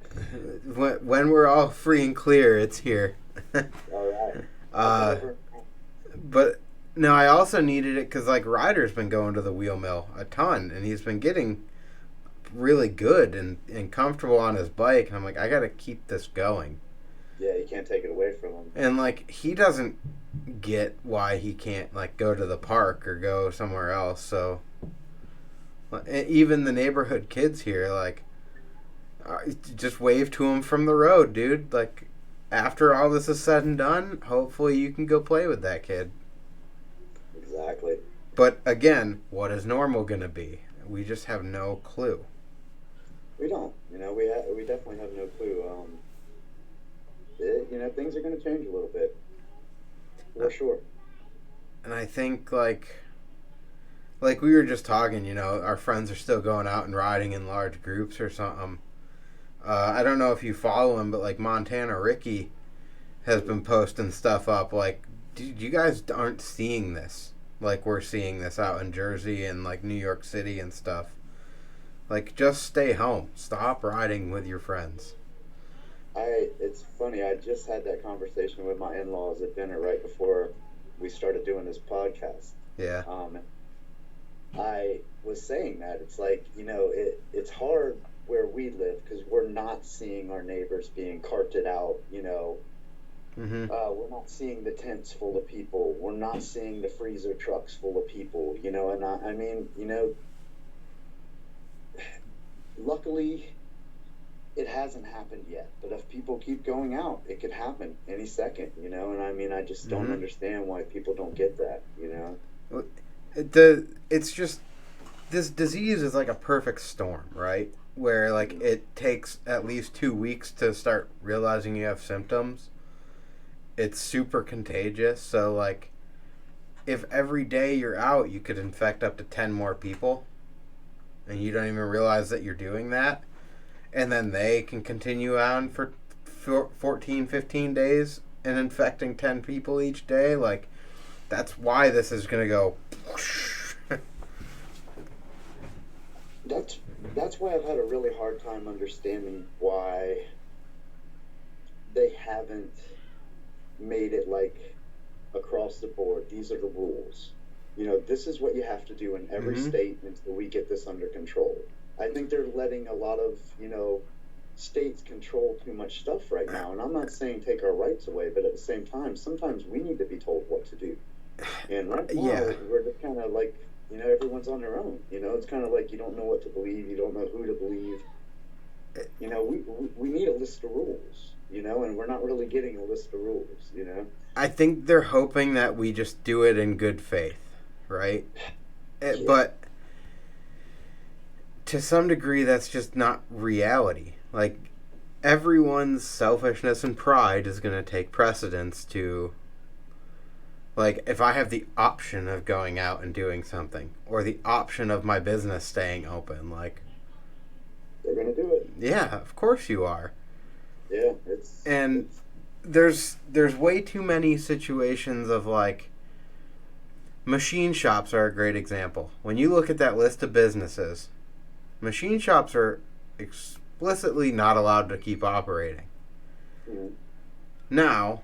when we're all free and clear, it's here. All right. uh, but no, I also needed it because like Ryder's been going to the wheel mill a ton, and he's been getting really good and comfortable on his bike. And I'm like, I got to keep this going. Yeah, you can't take it away from him. And like, he doesn't get why he can't like go to the park or go somewhere else. So even the neighborhood kids here, like, just wave to him from the road, dude. Like, after all this is said and done, hopefully you can go play with that kid. Exactly. But again, what is normal gonna be? We just have no clue. We don't. You know, we definitely have no clue. You know, things are going to change a little bit, for sure. And I think like we were just talking, you know, our friends are still going out and riding in large groups or something. I don't know if you follow him, but like Montana Ricky has been posting stuff up. Like, dude, you guys aren't seeing this like we're seeing this out in Jersey and like New York City and stuff. Like, just stay home. Stop riding with your friends. It's funny. I just had that conversation with my in-laws at dinner right before we started doing this podcast. Yeah. I was saying that it's like, you know, it's hard where we live because we're not seeing our neighbors being carted out. You know, we're not seeing the tents full of people. We're not seeing the freezer trucks full of people. You know, and I mean, you know, luckily, it hasn't happened yet, but if people keep going out, it could happen any second, you know. And I mean, I just don't understand why people don't get that, you know. It's just, this disease is like a perfect storm, right? Where like it takes at least 2 weeks to start realizing you have symptoms. It's super contagious, so like, if every day you're out, you could infect up to 10 more people, and you don't even realize that you're doing that. And then they can continue on for 14, 15 days and infecting 10 people each day. Like, that's why this is going to go. That's why I've had a really hard time understanding why they haven't made it like across the board. These are the rules. You know, this is what you have to do in every state until we get this under control. I think they're letting a lot of, you know, states control too much stuff right now. And I'm not saying take our rights away, but at the same time, sometimes we need to be told what to do. And right now, we're just kind of like, you know, everyone's on their own. You know, it's kind of like you don't know what to believe. You don't know who to believe. You know, we need a list of rules, you know, and we're not really getting a list of rules, you know. I think they're hoping that we just do it in good faith, right? But to some degree, that's just not reality. Like, everyone's selfishness and pride is going to take precedence to, like, if I have the option of going out and doing something, or the option of my business staying open, like, they're going to do it. Yeah, of course you are. Yeah, there's way too many situations of, like, machine shops are a great example. When you look at that list of businesses, machine shops are explicitly not allowed to keep operating. Now,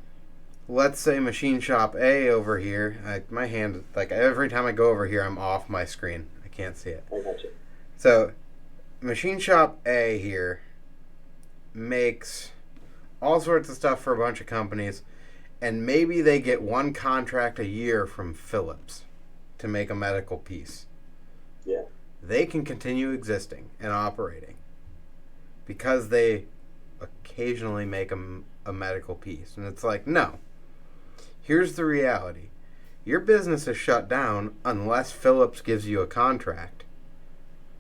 let's say machine shop A over here, my hand, like, every time I go over here, I'm off my screen. I can't see it. I got you. So, machine shop A here makes all sorts of stuff for a bunch of companies, and maybe they get one contract a year from Philips to make a medical piece. Yeah. They can continue existing and operating because they occasionally make a medical piece. And it's like, no. Here's the reality. Your business is shut down unless Philips gives you a contract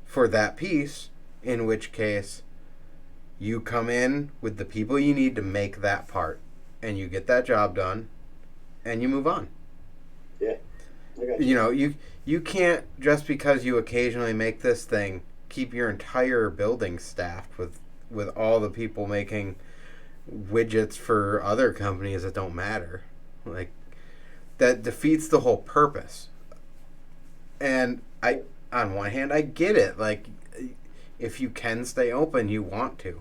for that piece, in which case you come in with the people you need to make that part, and you get that job done, and you move on. Yeah. I got you. You know, you can't, just because you occasionally make this thing, keep your entire building staffed with all the people making widgets for other companies that don't matter. Like, that defeats the whole purpose. And on one hand, I get it. Like, if you can stay open, you want to.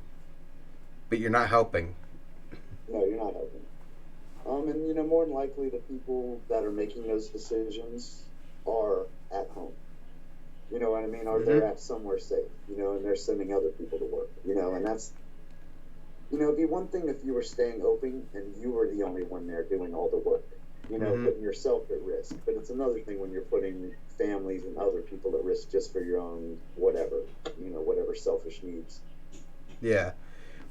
But you're not helping. No, you're not helping. And more than likely, the people that are making those decisions are at home. You know what I mean? Or they're at somewhere safe. And they're sending other people to work. And that's. It'd be one thing if you were staying open and you were the only one there doing all the work. Putting yourself at risk. But it's another thing when you're putting families and other people at risk just for your own whatever selfish needs. Yeah.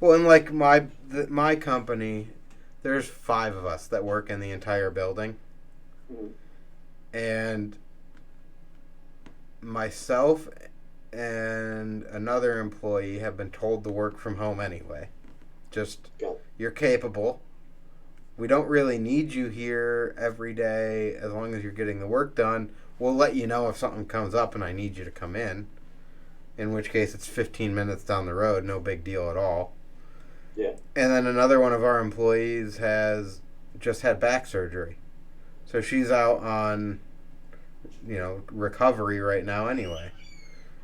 Well, and like my company, there's 5 of us that work in the entire building. Mm-hmm. And myself and another employee have been told to work from home anyway. Just, you're capable. We don't really need you here every day as long as you're getting the work done. We'll let you know if something comes up and I need you to come in which case it's 15 minutes down the road, no big deal at all. Yeah. And then another one of our employees has just had back surgery. So she's out on, recovery right now anyway.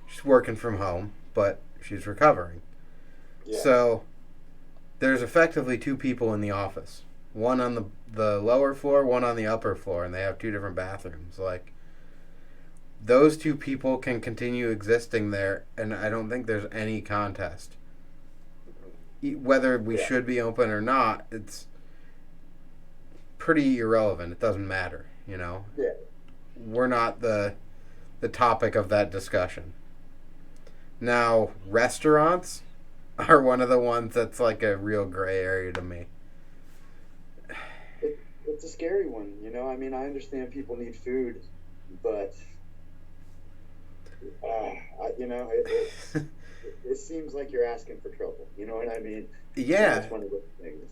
She's working from home, but she's recovering. Yeah. So there's effectively 2 people in the office. One on the lower floor, one on the upper floor, and they have 2 different bathrooms. Like, those 2 people can continue existing there, and I don't think there's any contest. Whether we should be open or not, it's pretty irrelevant. It doesn't matter, Yeah. We're not the topic of that discussion. Now, restaurants are one of the ones that's like a real gray area to me. It's a scary one, I mean, I understand people need food, but it seems like you're asking for trouble. You know what I mean? Yeah. It's one of those things,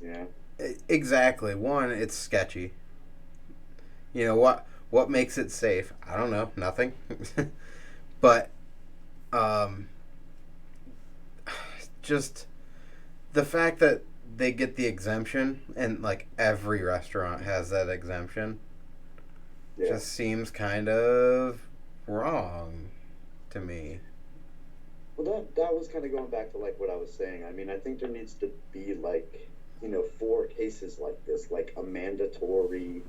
Exactly. One, it's sketchy. What makes it safe? I don't know. Nothing. But just the fact that they get the exemption, and like every restaurant has that exemption, just seems kind of wrong to me. Well, that was kind of going back to like what I was saying. I mean, I think there needs to be like, for cases like this, like a mandatory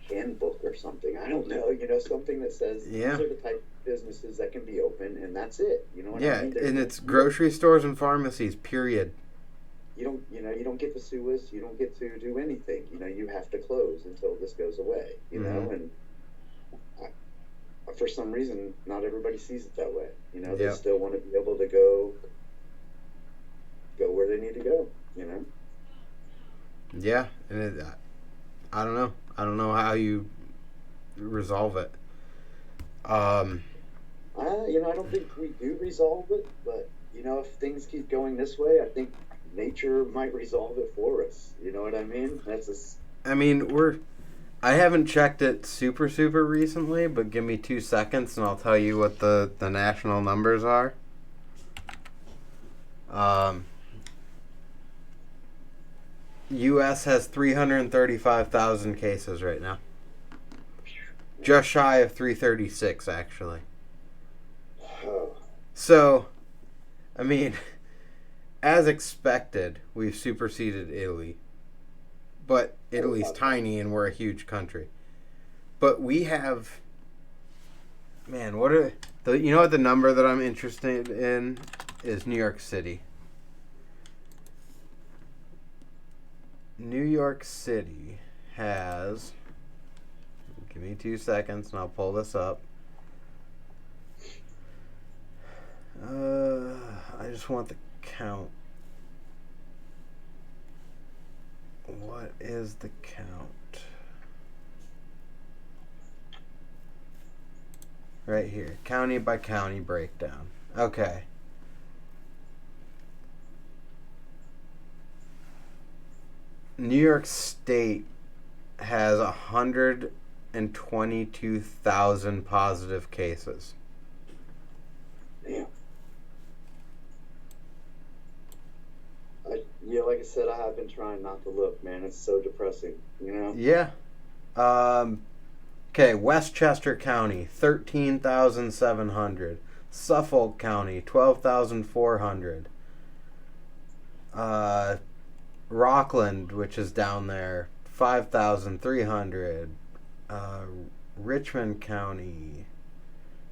handbook or something. I don't know, something that says these are the type of businesses that can be open, and that's it. You know what I mean? And it's grocery stores and pharmacies, period. You don't get to sue us. You don't get to do anything. You have to close until this goes away. And for some reason, not everybody sees it that way. They still want to be able to go where they need to go. Yeah, and I don't know. I don't know how you resolve it. I don't think we do resolve it, but if things keep going this way, I think nature might resolve it for us. You know what I mean? I haven't checked it super recently, but give me 2 seconds and I'll tell you what the national numbers are. U.S. has 335,000 cases right now. Just shy of 336, actually. So, as expected, we've superseded Italy. But Italy's tiny and we're a huge country. But we have... Man, what the number that I'm interested in is New York City. New York City has... Give me 2 seconds and I'll pull this up. I just want the count. What is the count? Right here. County by county breakdown. Okay. New York State has 122,000 positive cases. Damn. Like I said, I have been trying not to look, man. It's so depressing, Yeah. Okay, Westchester County, 13,700. Suffolk County, 12,400. Rockland, which is down there, 5,300. Richmond County,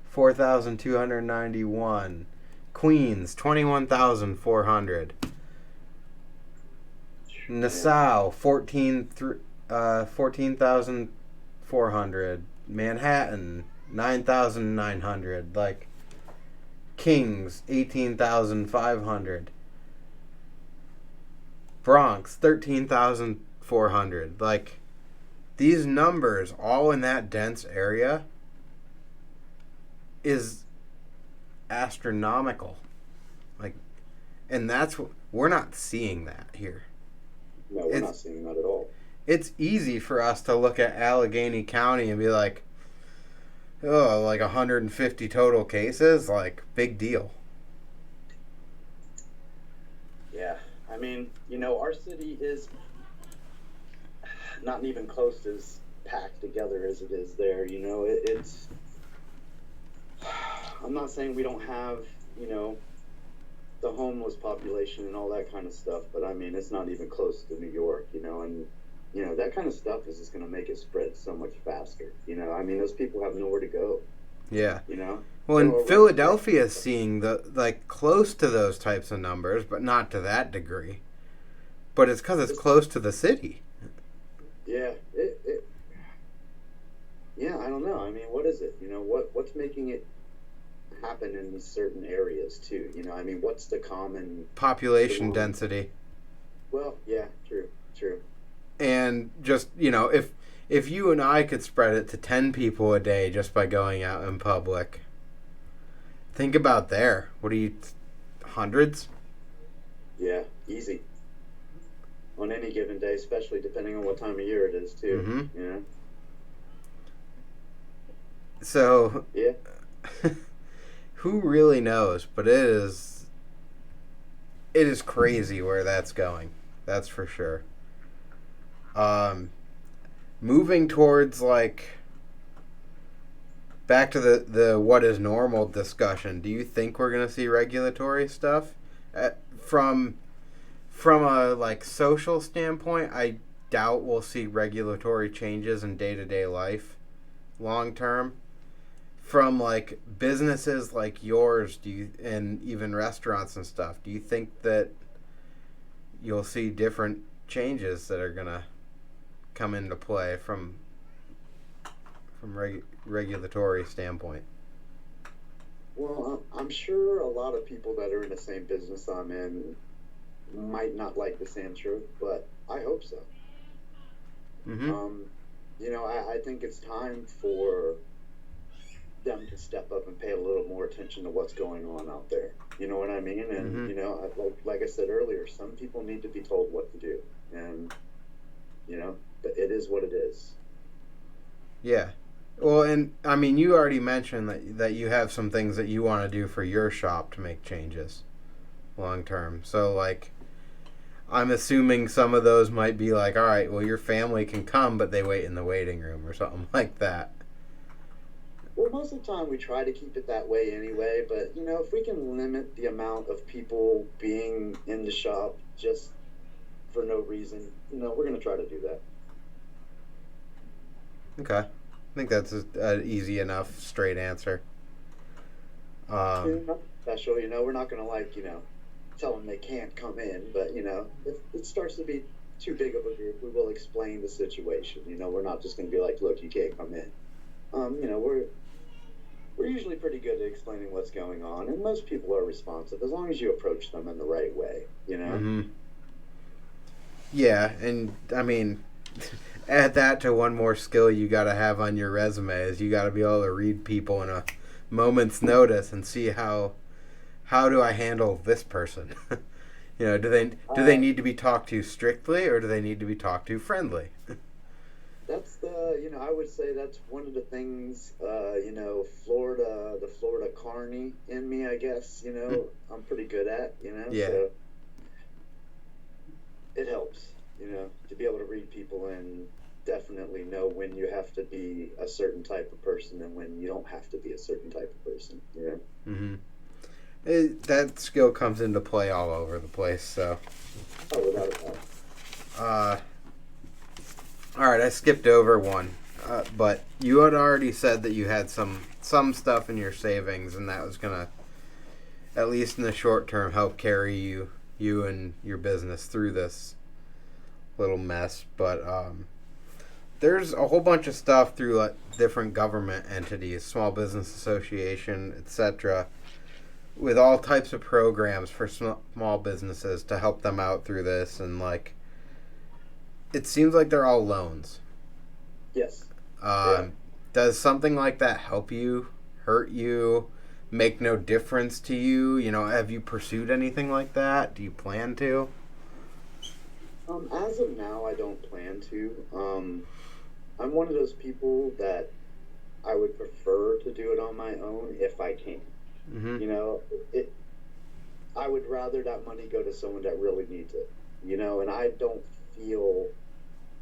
4,291. Queens, 21,400. Nassau, 14,400. Manhattan, 9,900. Like, Kings, 18,500. Bronx, 13,400. Like, these numbers, all in that dense area, is astronomical. Like, and we're not seeing that here. No, we're not seeing that at all. It's easy for us to look at Allegheny County and be like, oh, like 150 total cases? Like, big deal. Yeah. I mean, our city is not even close as packed together as it is there. It's. I'm not saying we don't have, the homeless population and all that kind of stuff, but I mean, it's not even close to New York, and that kind of stuff is just going to make it spread so much faster. I mean, those people have nowhere to go. Yeah. Well, and Philadelphia is seeing close to those types of numbers, but not to that degree. But it's because it's close to the city. Yeah. Yeah, I don't know. I mean, what is it? What's making it happen in these certain areas too? I mean, what's the common population density? Well, yeah, true. And just, if you and I could spread it to 10 people a day just by going out in public, think about there. What are you, hundreds? Yeah, easy. On any given day, especially depending on what time of year it is too. Mm-hmm. So, yeah. Who really knows? But it is crazy where that's going. That's for sure. Moving towards back to the what is normal discussion. Do you think we're gonna see regulatory stuff from a social standpoint? I doubt we'll see regulatory changes in day-to-day life long term. From businesses like yours, and even restaurants and stuff, do you think that you'll see different changes that are gonna come into play from regulatory standpoint? Well, I'm sure a lot of people that are in the same business I'm in might not like this answer, but I hope so. Mm-hmm. I think it's time for them to step up and pay a little more attention to what's going on out there. You know what I mean? And like I said earlier, some people need to be told what to do, and it is what it is. Yeah. Well, and I mean, you already mentioned that you have some things that you want to do for your shop to make changes long term. So I'm assuming some of those might be all right, well, your family can come, but they wait in the waiting room or something like that. Well, most of the time we try to keep it that way anyway, but if we can limit the amount of people being in the shop just for no reason, we're going to try to do that. Okay. I think that's an easy enough, straight answer. Special, we're not going to tell them they can't come in, but if it starts to be too big of a group, we will explain the situation. We're not just going to be like, look, you can't come in. We're usually pretty good at explaining what's going on, and most people are responsive as long as you approach them in the right way, Mm-hmm. Yeah, and I mean, add that to one more skill you got to have on your resume is you got to be able to read people in a moment's notice and see how do I handle this person. Do they need to be talked to strictly, or do they need to be talked to friendly? That's I would say that's one of the things, the Florida carny in me, I guess, I'm pretty good at, Yeah. So it helps, to be able to read people and definitely know when you have to be a certain type of person and when you don't have to be a certain type of person, Mm-hmm. Mm-hmm. That skill comes into play all over the place. So. Oh, without a doubt. All right, I skipped over one, but you had already said that you had some stuff in your savings, and that was gonna, at least in the short term, help carry you and your business through this little mess. But there's a whole bunch of stuff through like different government entities, small business association, etc., with all types of programs for small businesses to help them out through this, and like it seems like they're all loans. Yes. Does something like that help you, hurt you, make no difference to you? You know, have you pursued anything like that? Do you plan to? As of now, I don't plan to. I'm one of those people that I would prefer to do it on my own if I can. Mm-hmm. You know, I would rather that money go to someone that really needs it. You know, and I don't feel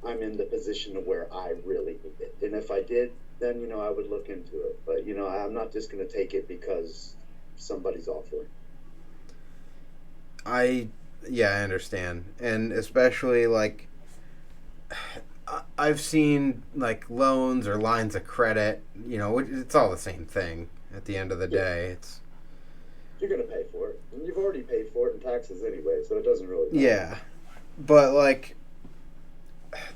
I'm in the position of where I really need it. And if I did, then, you know, I would look into it. But, you know, I'm not just going to take it because somebody's offering. I understand. And especially, like, I've seen, like, loans or lines of credit. You know, it's all the same thing at the end of the day. You're going to pay for it. And you've already paid for it in taxes anyway, so it doesn't really matter. Yeah. But, like,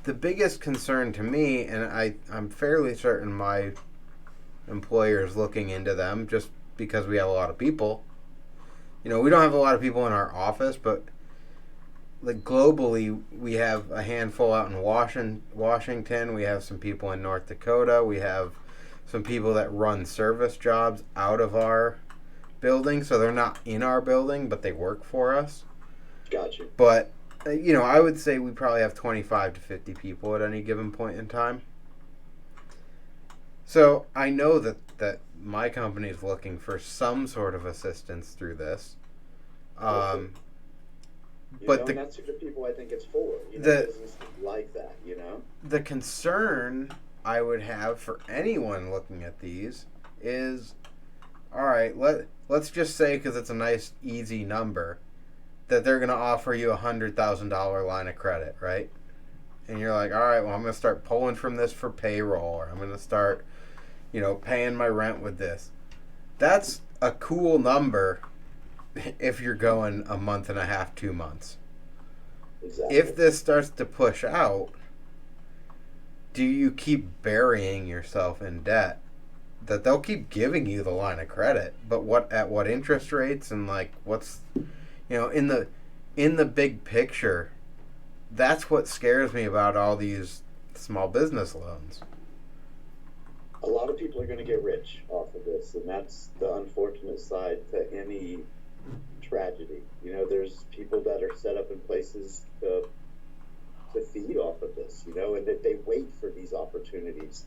the biggest concern to me, and I'm fairly certain my employer is looking into them just because we have a lot of people. You know, we don't have a lot of people in our office, but like globally, we have a handful out in Washington. We have some people in North Dakota. We have some people that run service jobs out of our building, so they're not in our building, but they work for us. Gotcha. But you know, I would say we probably have 25 to 50 people at any given point in time. So I know that my company is looking for some sort of assistance through this. But and that's who the people I think it's for. You know, businesses like that, you know? The concern I would have for anyone looking at these is, all right, let's just say, because it's a nice, easy number, that they're going to offer you $100,000 line of credit, right? And you're like, all right, well, I'm going to start pulling from this for payroll, or I'm going to start, you know, paying my rent with this. That's a cool number if you're going a month and a half, 2 months. Exactly. If this starts to push out, do you keep burying yourself in debt? That they'll keep giving you the line of credit, but at what interest rates, and like what's, you know, in the big picture, that's what scares me about all these small business loans. A lot of people are going to get rich off of this, and that's the unfortunate side to any tragedy. You know, there's people that are set up in places to feed off of this, you know, and that they wait for these opportunities.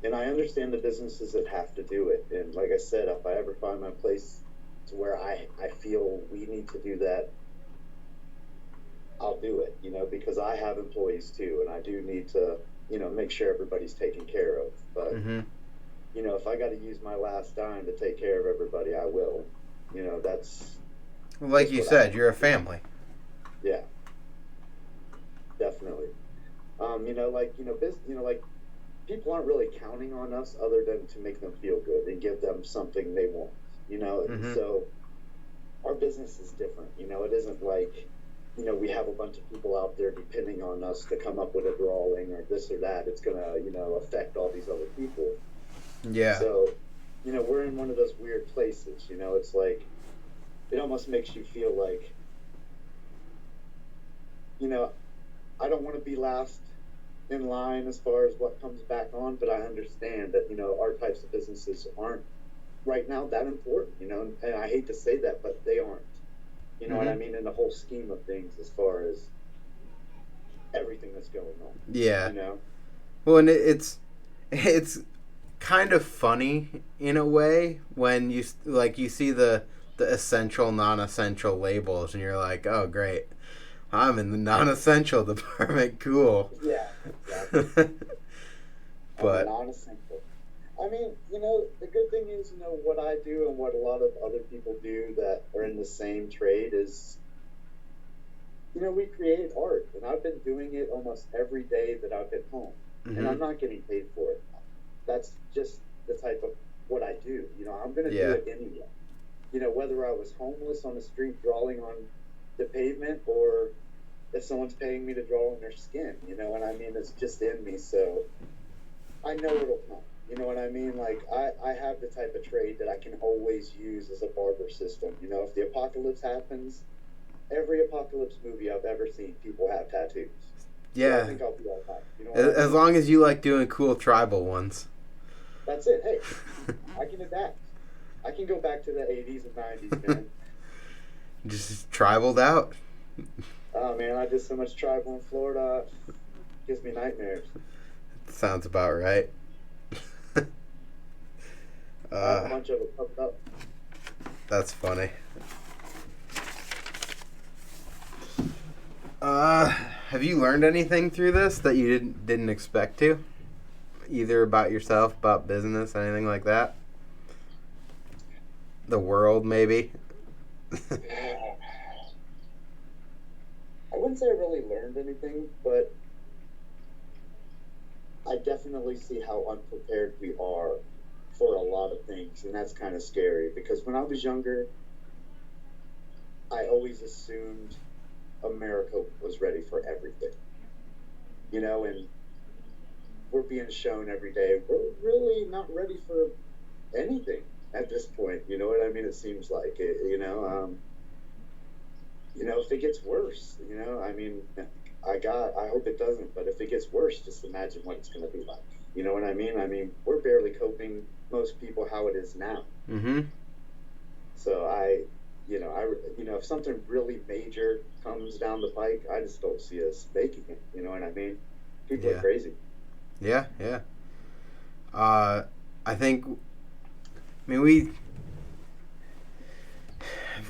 And I understand the businesses that have to do it. And like I said, if I ever find my place to where I feel we need to do that, I'll do it, you know, because I have employees too, and I do need to, you know, make sure everybody's taken care of. But, you know, if I got to use my last dime to take care of everybody, I will. You know, that's... Well, like you said, you're a family. Yeah. Definitely. You know, like, like, people aren't really counting on us other than to make them feel good and give them something they want, you know? And so our business is different, you know? It isn't like, you know, we have a bunch of people out there depending on us to come up with a drawing or this or that. It's going to, you know, affect all these other people. Yeah. So, you know, we're in one of those weird places, you know? It's like, it almost makes you feel like, you know, I don't want to be last in line as far as what comes back on, but I understand that, you know, our types of businesses aren't right now that important, you know, and I hate to say that, but they aren't. You know what I mean? In the whole scheme of things, as far as everything that's going on. Yeah. You know? Well, and it's kind of funny in a way when you see the essential, non-essential labels, and you're like, oh, great. I'm in the non-essential department. Cool. Yeah, exactly. But non-essential. I mean, the good thing is, what I do and what a lot of other people do that are in the same trade is, we create art, and I've been doing it almost every day that I've been home, and I'm Mm-hmm. not getting paid for it. That's just the type of what I do. I'm going to do Yeah. it anyway. Whether I was homeless on the street drawing on the pavement or if someone's paying me to draw on their skin, what I mean? It's just in me, so I know it'll come. You know what I mean? Like, I have the type of trade that I can always use as a barter system. If the apocalypse happens, every apocalypse movie I've ever seen, people have tattoos. So I Yeah. think I'll be all right. You know what I As mean? long as you like doing cool tribal ones. That's it. Hey, I can adapt. I can go back to the 80s and 90s, man. Just tribaled out. Oh, man, I did so much tribal in Florida. It gives me nightmares. Sounds about right. I have a uh, bunch of it covered up. that's funny. Have you learned anything through this that you didn't expect to? Either about yourself, about business, anything like that? The world, maybe? I wouldn't say I really learned anything, but I definitely see how unprepared we are for a lot of things, and that's kind of scary because when I was younger, I always assumed America was ready for everything, and we're being shown every day we're really not ready for anything at this point. You know what I mean? It seems like it. If it gets worse, I mean, I hope it doesn't, but if it gets worse, just imagine what it's going to be like. You know what I mean? I mean, we're barely coping, most people, how it is now. Mm-hmm. So if something really major comes down the pike, I just don't see us making it. You know what I mean? People are Yeah. crazy. Yeah, yeah. I think, we've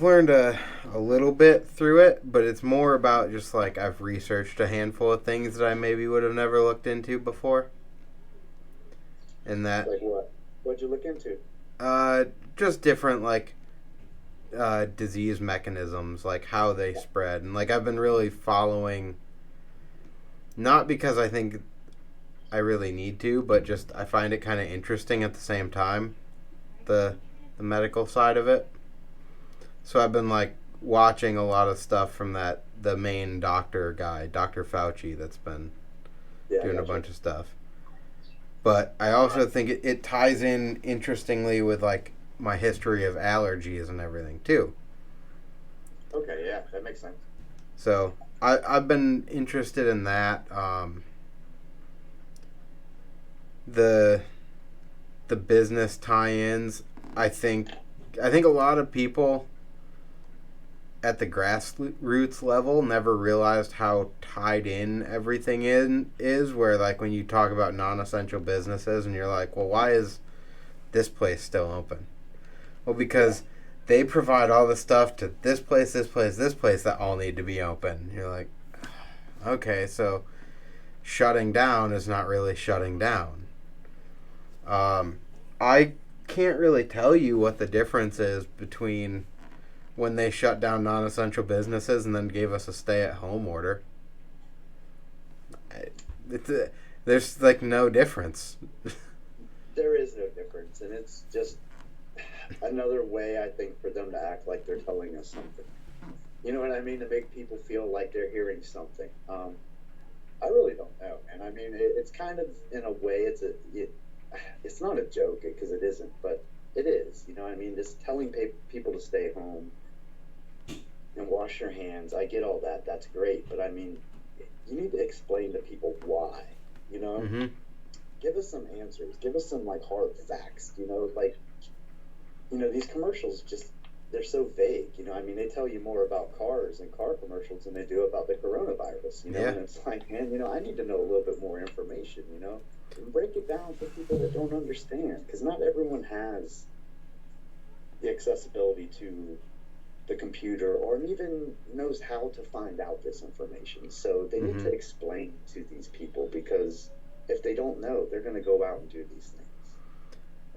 learned a little bit through it, but it's more about just like I've researched a handful of things that I maybe would have never looked into before. And that, Like what? What'd you look into? uh, just different, like, disease mechanisms, like how they spread. And, like, I've been really following, not because I think I really need to, but just I find it kind of interesting at the same time, the the medical side of it. So I've been like watching a lot of stuff from the main doctor guy, Dr. Fauci, that's been Yeah, I doing a got you. bunch of stuff. But I also think it ties in interestingly with like my history of allergies and everything too. Okay, yeah, that makes sense. So I've been interested in that. The the business tie-ins. I think I think a lot of people at the grassroots level never realized how tied in everything in is, where like when you talk about non-essential businesses and you're like, well, why is this place still open? Well, Yeah. because they provide all the stuff to this place, this place, this place that all need to be open. You're like, okay, so shutting down is not really shutting down. I can't really tell you what the difference is between when they shut down non-essential businesses and then gave us a stay-at-home order. It's there's like no difference. There is no difference, and it's just another way I think for them to act like they're telling us something. You know what I mean? To make people feel like they're hearing something. I really don't know, and I mean it's kind of in a way it's not a joke because it isn't, but it is. You know what I mean? Just telling people to stay home and wash your hands. I get all that. That's great, but I mean, you need to explain to people why. You know, Mm-hmm. give us some answers. Give us some like hard facts. Like these commercials just they're so vague. I mean, they tell you more about cars and car commercials than they do about the coronavirus. Yeah. And it's like, man, I need to know a little bit more information. And break it down for people that don't understand, because not everyone has the accessibility to the computer or even knows how to find out this information. So they need Mm-hmm. to explain to these people, because if they don't know, they're going to go out and do these things.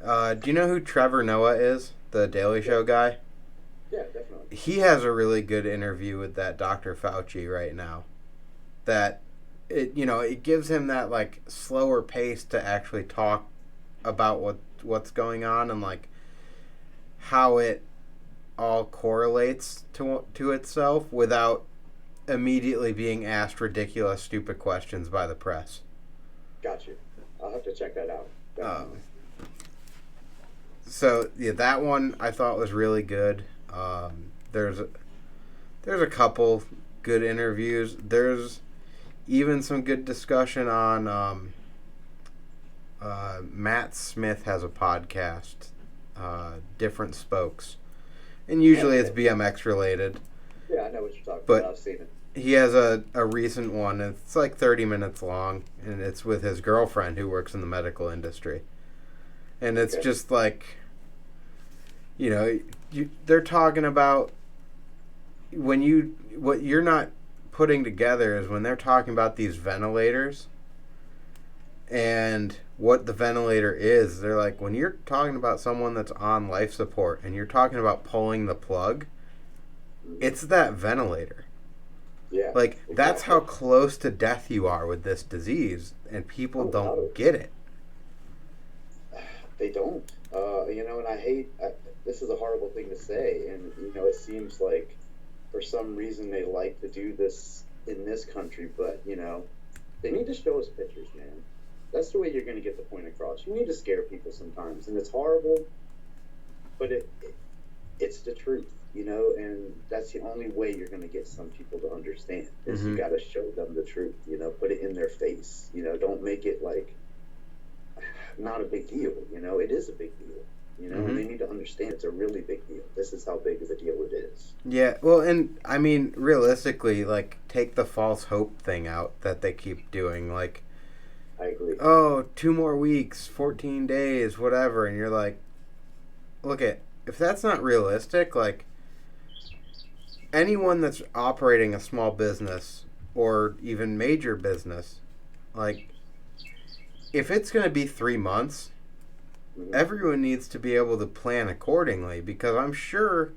Do you know who Trevor Noah is? The Daily Show guy? Yeah, definitely. He has a really good interview with that Dr. Fauci right now. That it gives him that like slower pace to actually talk about what's going on and like how it all correlates to itself without immediately being asked ridiculous, stupid questions by the press. Got you. I'll have to check that out. So yeah, that one I thought was really good. There's a couple good interviews. There's even some good discussion on Matt Smith has a podcast, Different Spokes, and usually it's BMX related. Yeah, I know what you're talking about. I've seen it. He has a recent one. It's like 30 minutes long, and it's with his girlfriend who works in the medical industry. And it's just like, they're talking about what you're not putting together is when they're talking about these ventilators and what the ventilator is. They're like, when you're talking about someone that's on life support and you're talking about pulling the plug, it's that ventilator. Yeah. Like, exactly. That's how close to death you are with this disease, and people don't get it. They don't. And I hate, this is a horrible thing to say, and, it seems like for some reason they like to do this in this country, but, they need to show us pictures, man. That's the way you're going to get the point across. You need to scare people sometimes, and it's horrible, but it's the truth, and that's the only way you're going to get some people to understand is you got to show them the truth, put it in their face, don't make it like not a big deal, it is a big deal, and they need to understand it's a really big deal. This is how big of a deal it is. Yeah, well, and I mean, realistically, like, take the false hope thing out that they keep doing, like, I agree. Oh, 2 more weeks, 14 days, whatever, and you're like, look if that's not realistic, like, anyone that's operating a small business or even major business, like, if it's going to be 3 months, everyone needs to be able to plan accordingly, because I'm sure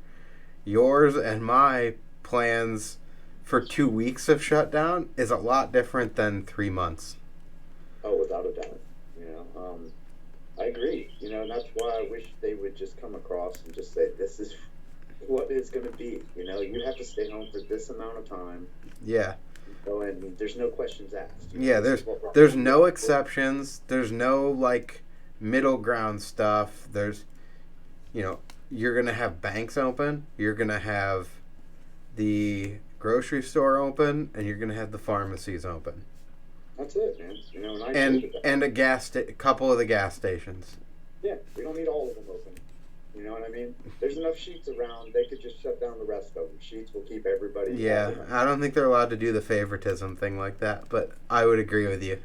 yours and my plans for 2 weeks of shutdown is a lot different than 3 months. Oh, without a doubt. I agree. And that's why I wish they would just come across and just say, this is what it's going to be. You have to stay home for this amount of time. Yeah. And there's no questions asked. Yeah, there's no exceptions. There's no, like, middle ground stuff. There's, you're going to have banks open. You're going to have the grocery store open. And you're going to have the pharmacies open. That's it, man. And a couple of the gas stations. Yeah, we don't need all of them open. You know what I mean? There's enough sheets around. They could just shut down the rest of them. Sheets will keep everybody. Yeah, I don't think they're allowed to do the favoritism thing like that, but I would agree with you.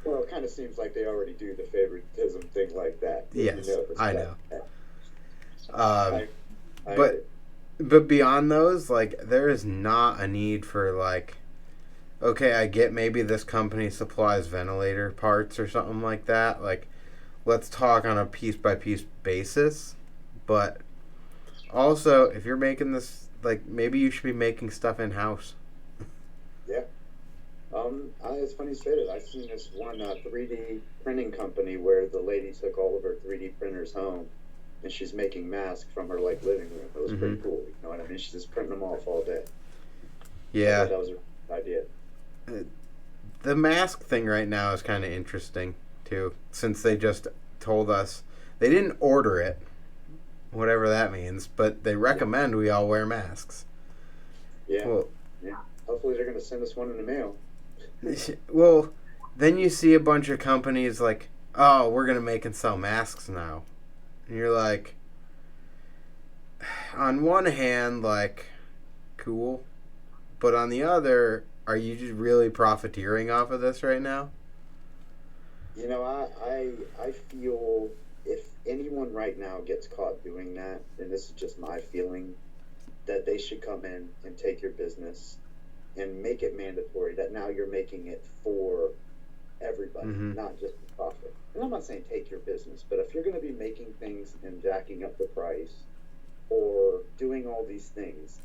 Well, it kind of seems like they already do the favoritism thing like that. Yes, I know. But beyond those, like, there is not a need for, like, okay, I get maybe this company supplies ventilator parts or something like that. Like, let's talk on a piece-by-piece basis. But also, if you're making this, like, maybe you should be making stuff in-house. Yeah. It's funny you say that. I've seen this one 3D printing company where the lady took all of her 3D printers home, and she's making masks from her, like, living room. It was pretty cool. You know what I mean? She's just printing them off all day. Yeah. That was her idea. The mask thing right now is kind of interesting too, since they just told us they didn't order it, whatever that means, but they recommend we all wear masks. Yeah. Well, yeah. Hopefully they're going to send us one in the mail. Well, then you see a bunch of companies like, oh, we're going to make and sell masks now. And you're like, on one hand, like, cool, but on the other, are you just really profiteering off of this right now? I feel if anyone right now gets caught doing that, and this is just my feeling, that they should come in and take your business and make it mandatory that now you're making it for everybody, not just for profit. and I'm not saying take your business, but if you're going to be making things and jacking up the price or doing all these things,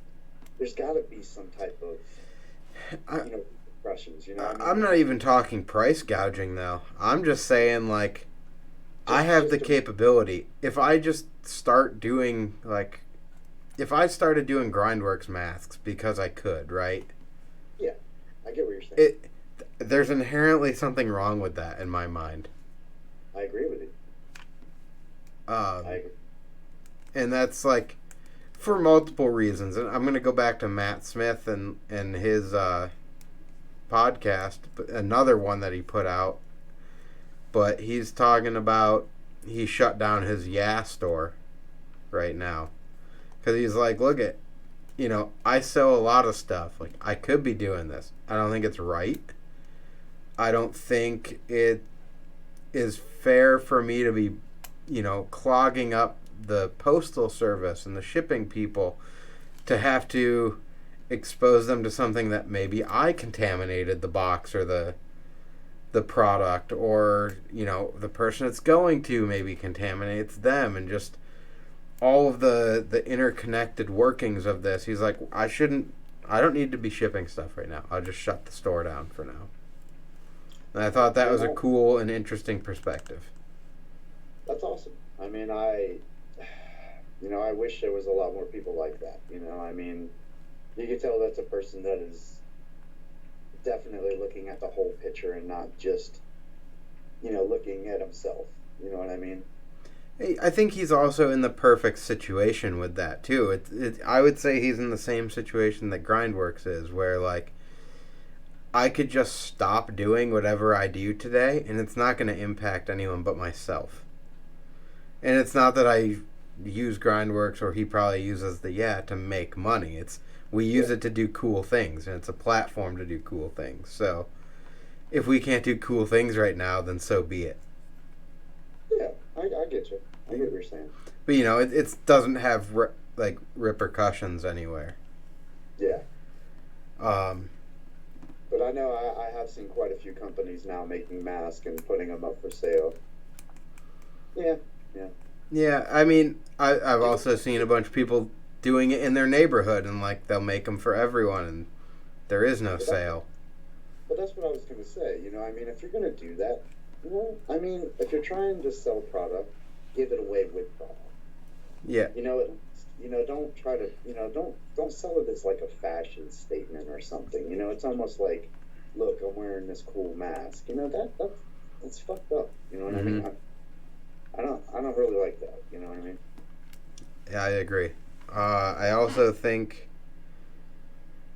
there's got to be some type of, I, impressions. I'm not even talking price gouging though. I'm just saying like I Just, have the just to, capability. If I just start doing like if I started doing GrindWorks masks because I could, right? yeah, I get what you're saying. There's inherently something wrong with that in my mind. I agree with you. I Um, agree. and that's like for multiple reasons. And I'm going to go back to Matt Smith and his podcast, another one that he put out. But he's talking about he shut down his Yeah store right now because he's like, look at, I sell a lot of stuff. Like I could be doing this. I don't think it's right. I don't think it is fair for me to be, clogging up the postal service and the shipping people to have to expose them to something that maybe I contaminated the box or the product, or the person it's going to maybe contaminates them, and just all of the interconnected workings of this. He's like, I don't need to be shipping stuff right now. I'll just shut the store down for now. And I thought that was a cool and interesting perspective. That's awesome. I mean, I wish there was a lot more people like that. You can tell that's a person that is definitely looking at the whole picture and not just, looking at himself. You know what I mean? I think he's also in the perfect situation with that too. I would say he's in the same situation that GrindWorks is, where like I could just stop doing whatever I do today, and it's not going to impact anyone but myself. And it's not that I use GrindWorks, or he probably uses to make money. We use it to do cool things, and it's a platform to do cool things. So if we can't do cool things right now, then so be it. Yeah, I get you. I get what you're saying. But it doesn't have repercussions anywhere. Yeah. Um, But I know I have seen quite a few companies now making masks and putting them up for sale. Yeah. Yeah, I mean, I've also seen a bunch of people doing it in their neighborhood, and like they'll make them for everyone, and there is no sale. But that's what I was going to say. If you're going to do that, if you're trying to sell product, give it away with product. Yeah. Don't try to, don't sell it as like a fashion statement or something. It's almost like, look, I'm wearing this cool mask. That's fucked up. You know what I mean? I don't really like that. You know what I mean? Yeah, I agree. I also think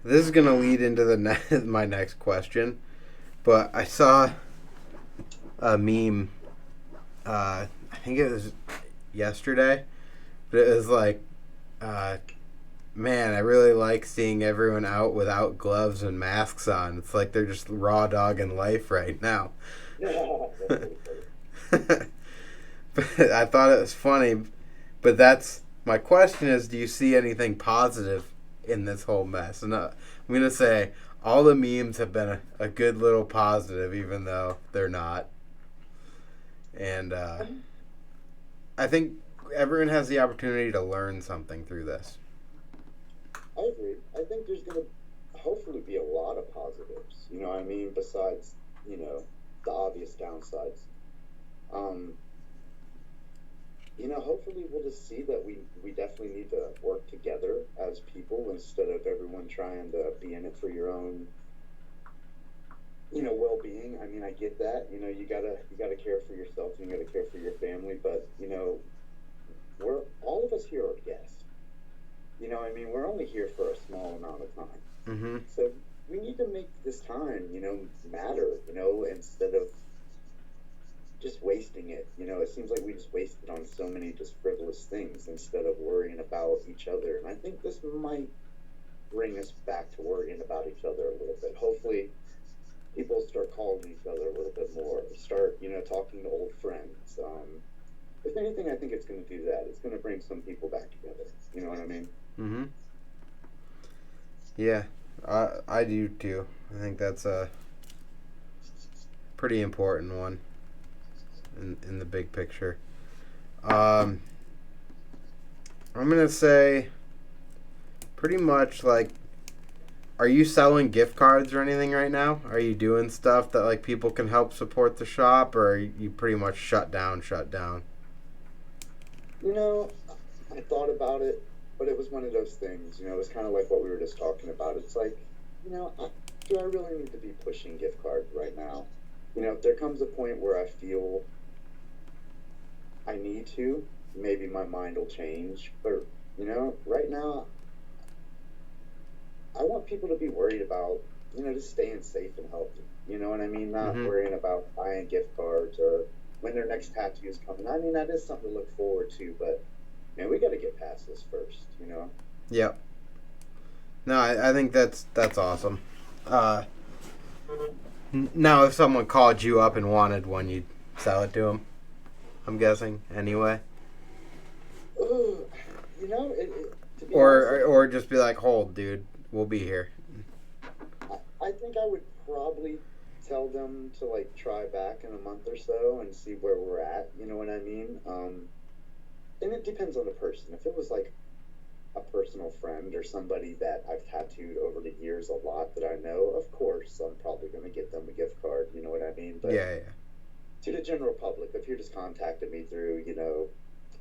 this is gonna lead into my next question, but I saw a meme. I think it was yesterday, but it was like, man, I really like seeing everyone out without gloves and masks on. It's like they're just raw dogging life right now. But I thought it was funny. But that's my question is, do you see anything positive in this whole mess? And I'm going to say all the memes have been a good little positive, even though they're not. And I think everyone has the opportunity to learn something through this. I agree. I think there's going to hopefully be a lot of positives, besides, the obvious downsides. Hopefully we'll just see that we definitely need to work together as people instead of everyone trying to be in it for your own, well-being. I mean, I get that. You gotta care for yourself and you gotta care for your family, but we're all of us here are guests. We're only here for a small amount of time. Mm-hmm. So we need to make this time, matter, instead of just wasting it. It seems like we just waste it on so many just frivolous things instead of worrying about each other. And I think this might bring us back to worrying about each other a little bit. Hopefully people start calling each other a little bit more, start, talking to old friends. If anything, I think it's going to do that. It's going to bring some people back together. You know what I mean? Mm-hmm. Yeah, I do too. I think that's a pretty important one. in the big picture. I'm gonna say pretty much like, are you selling gift cards or anything right now? Are you doing stuff that like people can help support the shop, or are you pretty much shut down? You know, I thought about it, but it was one of those things. You know, it was kind of like what we were just talking about. It's like, you know, do I really need to be pushing gift cards right now? You know, if there comes a point where I feel I need to, maybe my mind will change. But, you know, right now, I want people to be worried about, you know, just staying safe and healthy. You know what I mean? Not worrying about buying gift cards or when their next tattoo is coming. I mean, that is something to look forward to, but, man, we got to get past this first, you know? Yep. No, I think that's awesome. Now, if someone called you up and wanted one, you'd sell it to them, I'm guessing, anyway. Ooh, you know, to be or honest, or just be like, hold, dude, we'll be here. I think I would probably tell them to, like, try back in a month or so and see where we're at, you know what I mean? And it depends on the person. If it was, like, a personal friend or somebody that I've tattooed over the years a lot that I know, of course, I'm probably going to get them a gift card, you know what I mean? But Yeah. to the general public, if you're just contacting me through, you know,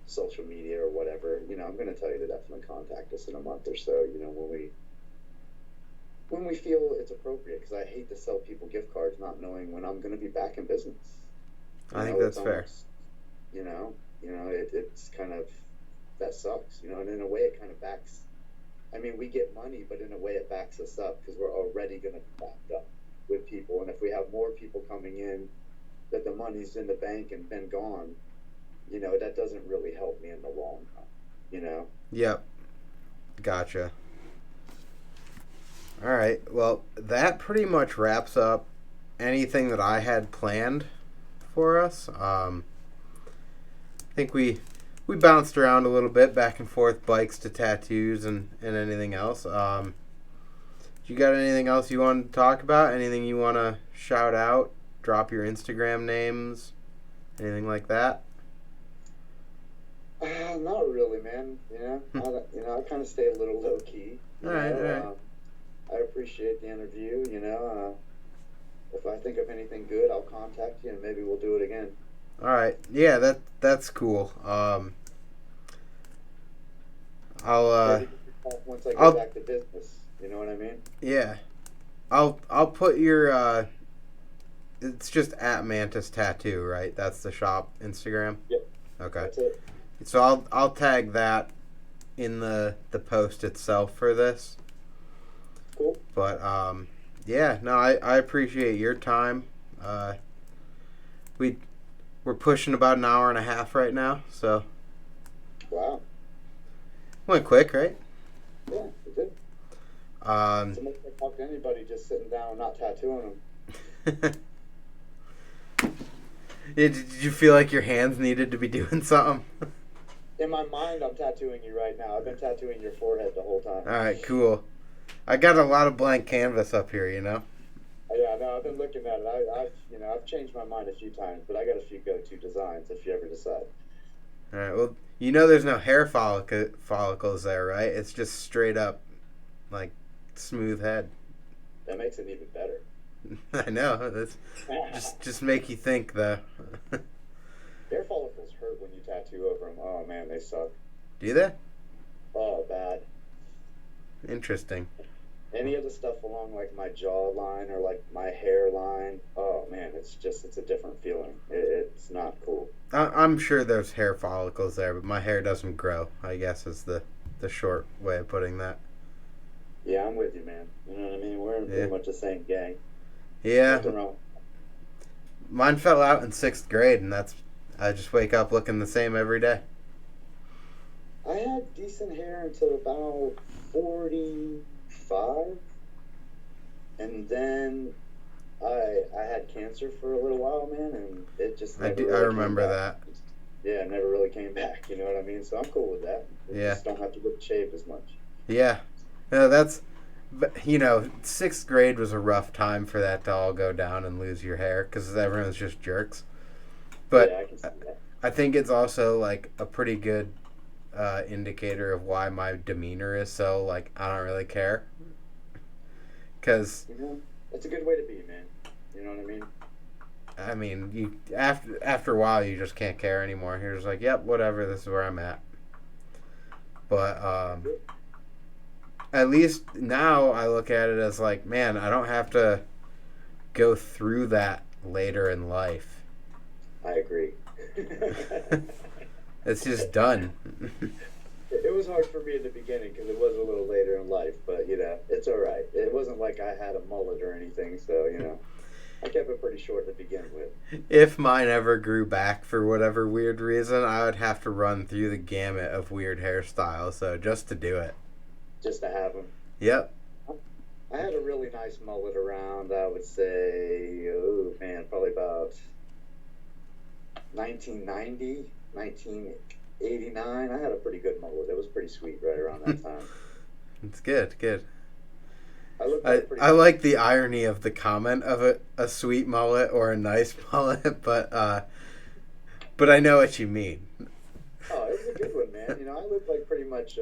social media or whatever, you know, I'm going to tell you to definitely contact us in a month or so, you know, when we feel it's appropriate, because I hate to sell people gift cards not knowing when I'm going to be back in business. I think that's fair. Almost, you know, it's kind of, that sucks, you know, and in a way it kind of backs, I mean, we get money, but in a way it backs us up because we're already going to be backed up with people. And if we have more people coming in that the money's in the bank and been gone, you know, that doesn't really help me in the long run, you know? Yep. Gotcha. All right. Well, that pretty much wraps up anything that I had planned for us. I think we bounced around a little bit, back and forth, bikes to tattoos and anything else. You got anything else you want to talk about? Anything you want to shout out? Drop your Instagram names? Anything like that? Not really, man. You know, I kind of stay a little low key. All right. I appreciate the interview. You know, if I think of anything good, I'll contact you and maybe we'll do it again. All right. Yeah, that's cool. Once I get back to business, you know what I mean? Yeah. I'll put your it's just at Mantis Tattoo, right? That's the shop Instagram? Yep. Okay. That's it. So I'll tag that in the post itself for this. Cool. But yeah, no, I appreciate your time. We're pushing about an hour and a half right now, so wow. Went quick, right? Yeah, it did. So much I talk to anybody just sitting down, not tattooing them. Did you feel like your hands needed to be doing something? In my mind, I'm tattooing you right now. I've been tattooing your forehead the whole time. All right, cool. I got a lot of blank canvas up here, you know. Yeah, no, I've been looking at it. I've changed my mind a few times, but I got a few go-to designs if you ever decide. All right. Well, you know, there's no hair follicles there, right? It's just straight up, like, smooth head. That makes it even better. I know. That's just make you think, though. Hair follicles hurt when you tattoo over them. Oh man, they suck. Do they? Oh, bad. Interesting. Any of the stuff along like my jawline or like my hairline, oh man, it's a different feeling. It's not cool. I'm sure there's hair follicles there, but my hair doesn't grow, I guess is the short way of putting that. Yeah, I'm with you, man. You know what I mean? We're in pretty much the same gang. Yeah. Nothing wrong. Mine fell out in 6th grade, and I just wake up looking the same every day. I had decent hair until about 45, and then I had cancer for a little while, man, and it just never really I remember that. Yeah, it never really came back. You know what I mean? So I'm cool with that. Yeah. Just don't have to get shaved as much. Yeah. No, that's, you know, 6th grade was a rough time for that to all go down and lose your hair because everyone's just jerks. But Yeah, I can see that. I think it's also like a pretty good indicator of why my demeanor is so like I don't really care. Because You know, it's a good way to be, man. You know what I mean? I mean, you after a while you just can't care anymore. You're just like, yep, whatever. This is where I'm at. But at least now I look at it as like, man, I don't have to go through that later in life. I agree. It's just done. It was hard for me in the beginning because it was a little later in life, but you know, it's all right. It wasn't like I had a mullet or anything, so you know, I kept it pretty short to begin with. If mine ever grew back for whatever weird reason, I would have to run through the gamut of weird hairstyles, so just to do it. Just to have them. Yep. I had a really nice mullet around, I would say, oh man, probably about 1990, 1989. I had a pretty good mullet. It was pretty sweet right around that time. It's good, good. I like the irony of the comment of a sweet mullet or a nice mullet, but I know what you mean. Oh, it was a good one, man. You know, I looked like pretty much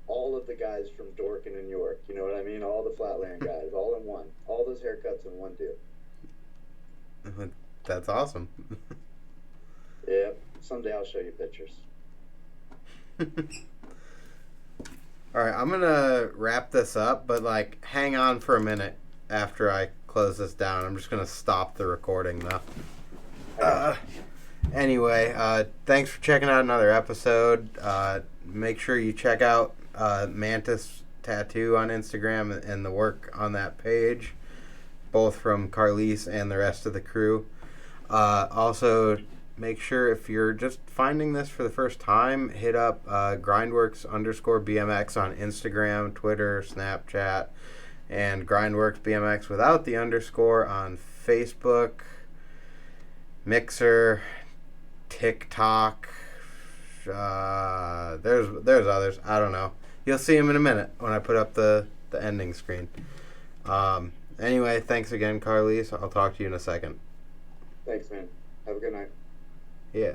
all of the guys from Dorking in New York. You know what I mean? All the Flatland guys, all in one. All those haircuts in one deal. That's awesome. Yeah, someday I'll show you pictures. All right, I'm going to wrap this up, but like hang on for a minute after I close this down. I'm just going to stop the recording now. Anyway, thanks for checking out another episode. Make sure you check out Mantis Tattoo on Instagram and the work on that page, both from Karlis and the rest of the crew. Also, make sure if you're just finding this for the first time, hit up GrindWorks _BMX on Instagram, Twitter, Snapchat, and GrindWorks BMX without the underscore on Facebook, Mixer, TikTok. There's others. I don't know. You'll see them in a minute when I put up the ending screen. Anyway, thanks again, Karlis. I'll talk to you in a second. Thanks, man. Have a good night. Yeah.